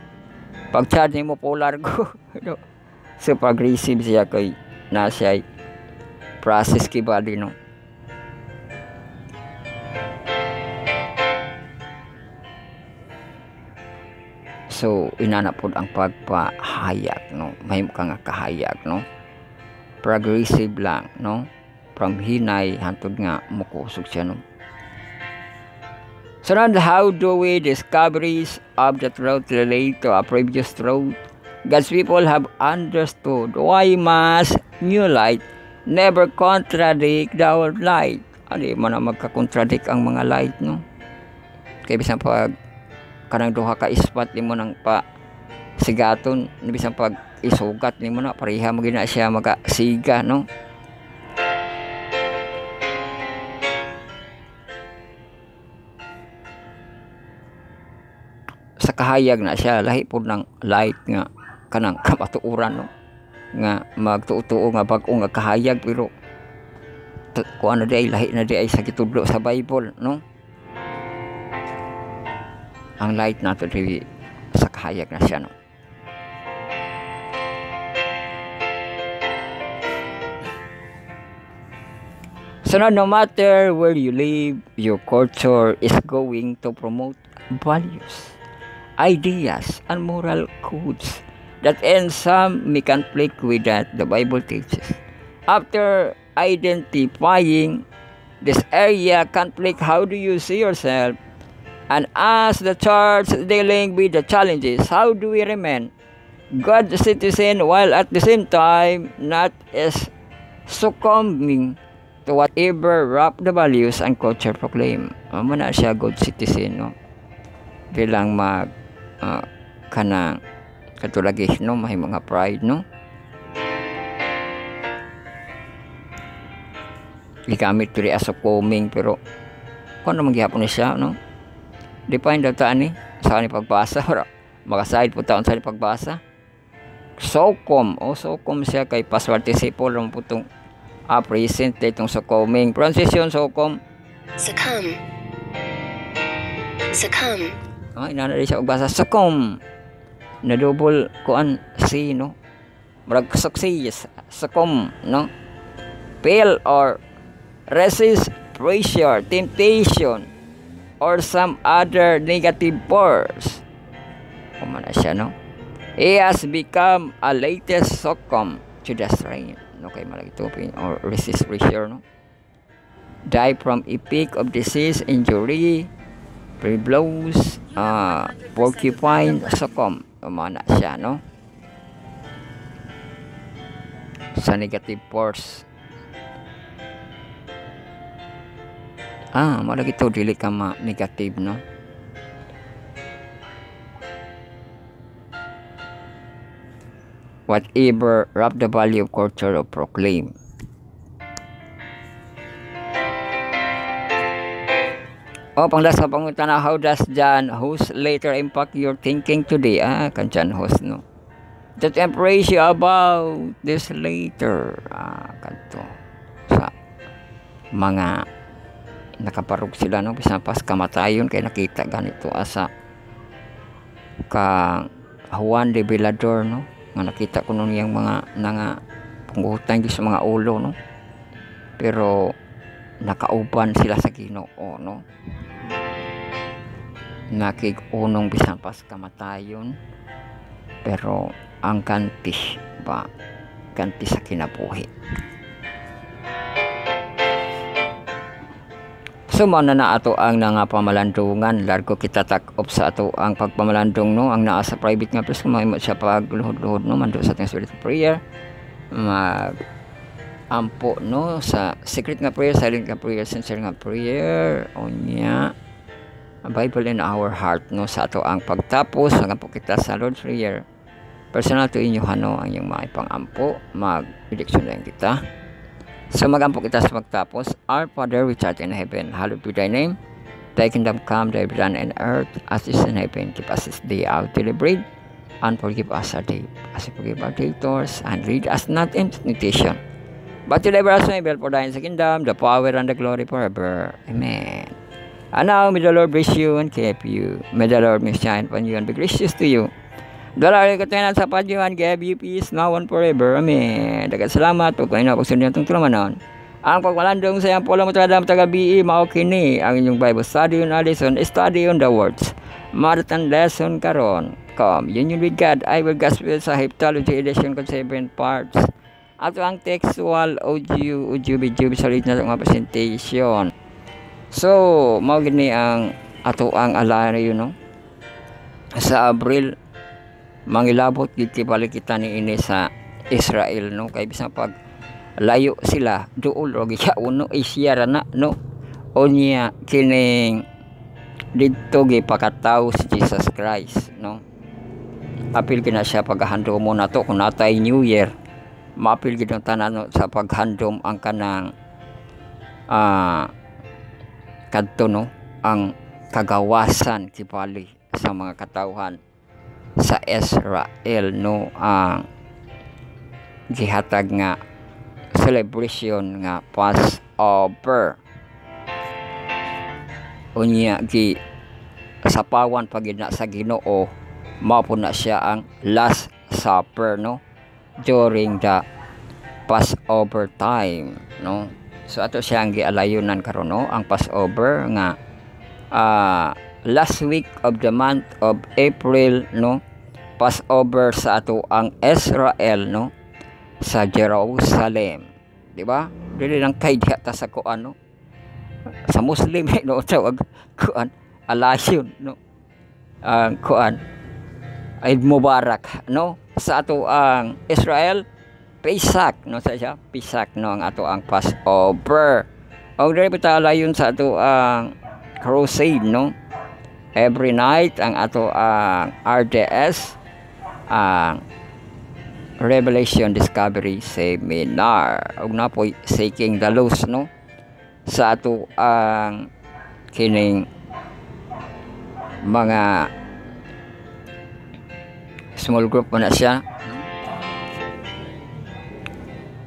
pag charge nimo polar go no? So progressive siya kay na siya process kibali no. So inana pod ang pagpahayag no mahimo ka nga kahayag no progressive lang no from hinay hantod nga mukusog siya no. So now how do we discoveries of the truth relate to a previous truth? God's people have understood why must new light never contradict the old light. Ano man na magka-contradict ang mga light no. Kaya bisan pag kanang duha ka ispat nimo nang pa sigaton bisan pag isugat nimo na pareha mo gina siya magasiga no. Sa kahayag na siya lahi po ng light nga kanang kamatuuran no nga magtuo-tuo nga bag-o nga kahayag pero kung ano di ay lahi na di ay sa gitudlo sa Bible no. Ang light nato di sa kahayag na siya no. So now, no matter where you live, your culture is going to promote values, ideas, and moral codes that in some may conflict with that the Bible teaches. After identifying this area conflict, how do you see yourself? And as the church dealing with the challenges, how do we remain God's citizen while at the same time not as succumbing to whatever wrap the values and culture proclaim? Muna siya good citizen no bilang mag kanang katulagis no may mga pride no gigamit diri as coming pero kung ano manggihapon ni siya no define daw ta ani sa ni pagbasa ora makaside po taon sa ni pagbasa sokom siya kay past participle mo putong present itong succumbing transition sokom succumb inana rin siya magbasa succumb na double kuan si no murag success succumb no fail or resist pressure temptation or some other negative force kumana siya no he has become a latest succumb to the strain no kay malagi tupin or resist pressure no die from a peak of disease injury pre-blows porcupine succumb kumana siya no sa negative force malagi to dili ka negative no whatever wrap the value of culture or proclaim. Panglasa pangutana, how does John Hus later impact your thinking today? Kan John Hus no that embrace you about this later kanto sa mga nakaparog sila no bisan pas kamatayon kay nakita ganito asa ka Juan de Velador no nga nakita ko nun yung mga nga punggutan sa mga ulo no pero nakauban sila sa Ginoo no nakig-unong bisan pas kamatayon pero ang kantis ba kanti sa kinabuhi. So mao na ato ang nga pamalandungan, largo kita tak-op sa ato ang pagpamalandong no, ang naa sa private nga place kung mahimo siya pagluhod-luhod no, mando sa ating spirit of prayer, mag ampo no sa secret nga prayer, silent nga prayer, sincere nga prayer, unya Bible in our heart no, sa ato ang pagtapos nga po kita sa Lord's Prayer. Personal to inyo ano ang yung mga ipang-ampo, mag-eleksyon lang kita. So magampo kita sa pagtapos. Our Father which art in heaven, hallowed be thy name. Thy kingdom come, thy will be done in earth as it is in heaven. Keep us this day our daily bread, and forgive us our debt as we forgive our debtors, and lead us not into temptation, but deliver us from evil. For thine is the kingdom, the power, and the glory forever. Amen. And now may the Lord bless you and keep you. May the Lord may shine upon you and be gracious to you. Dalari katanan sa padyo and give you peace now and forever. Amen. Dagat salamat. Huwag kayo na pagsunod itong tulumanon. Ang pagmalandong sa iyang pula mo taga-gabi, maokini ang inyong Bible study on a lesson, study on the words. Marathon lesson karon. Come, union with God, I will gospel sa Heptology edition con 7 parts. Ato ang textual audio video sa ulit na mga presentation. So, mao gini ang ato ang alariyo no. Sa Abril mangilabot gid balik kita ni ini sa Israel no, kay bisan pag layo sila duol og uno Asia na no, unya kining didto gi pakataw si Jesus Christ no, apil kina siya paghandom mo nato kung natay New Year, maapil gid ang tanan no, sa paghandom ang kanang kadto no, ang kagawasan kibali sa mga katawhan sa Israel no, ang gihatag nga celebration nga Passover, unya gi sapawan pagid na sa Ginoo, mao po na siya ang Last Supper no, during the Passover time no. So ato siya ang gialayunan karon no, ang Passover nga last week of the month of April no, Passover sa ato ang Israel no, sa Jerusalem, di ba? Dili lang kay ta sa kuan no, sa Muslim no tawag kuan alasyon no, ang kuan Eid Mubarak no, sa ato ang Israel Pesach no, sa siya Pesach no ang ato ang Passover. Og diri pa layon sa ato ang crusade no, every night ang ato ang RDS ang Revelation Discovery Seminar, og napoy Seeking the Lost no, sa ato ang kining mga small group mo na siya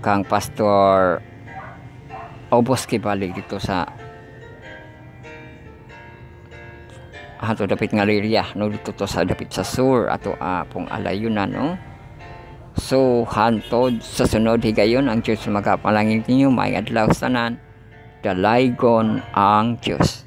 kang Pastor Obos Kibali dito sa ato dapit nga area no, dito to sa dapit sa sur ato pong alayunan no. So hantod sa sunod higayon ang Diyos magapalangin ninyo, may adlaw tanan, dalaygon ang Diyos.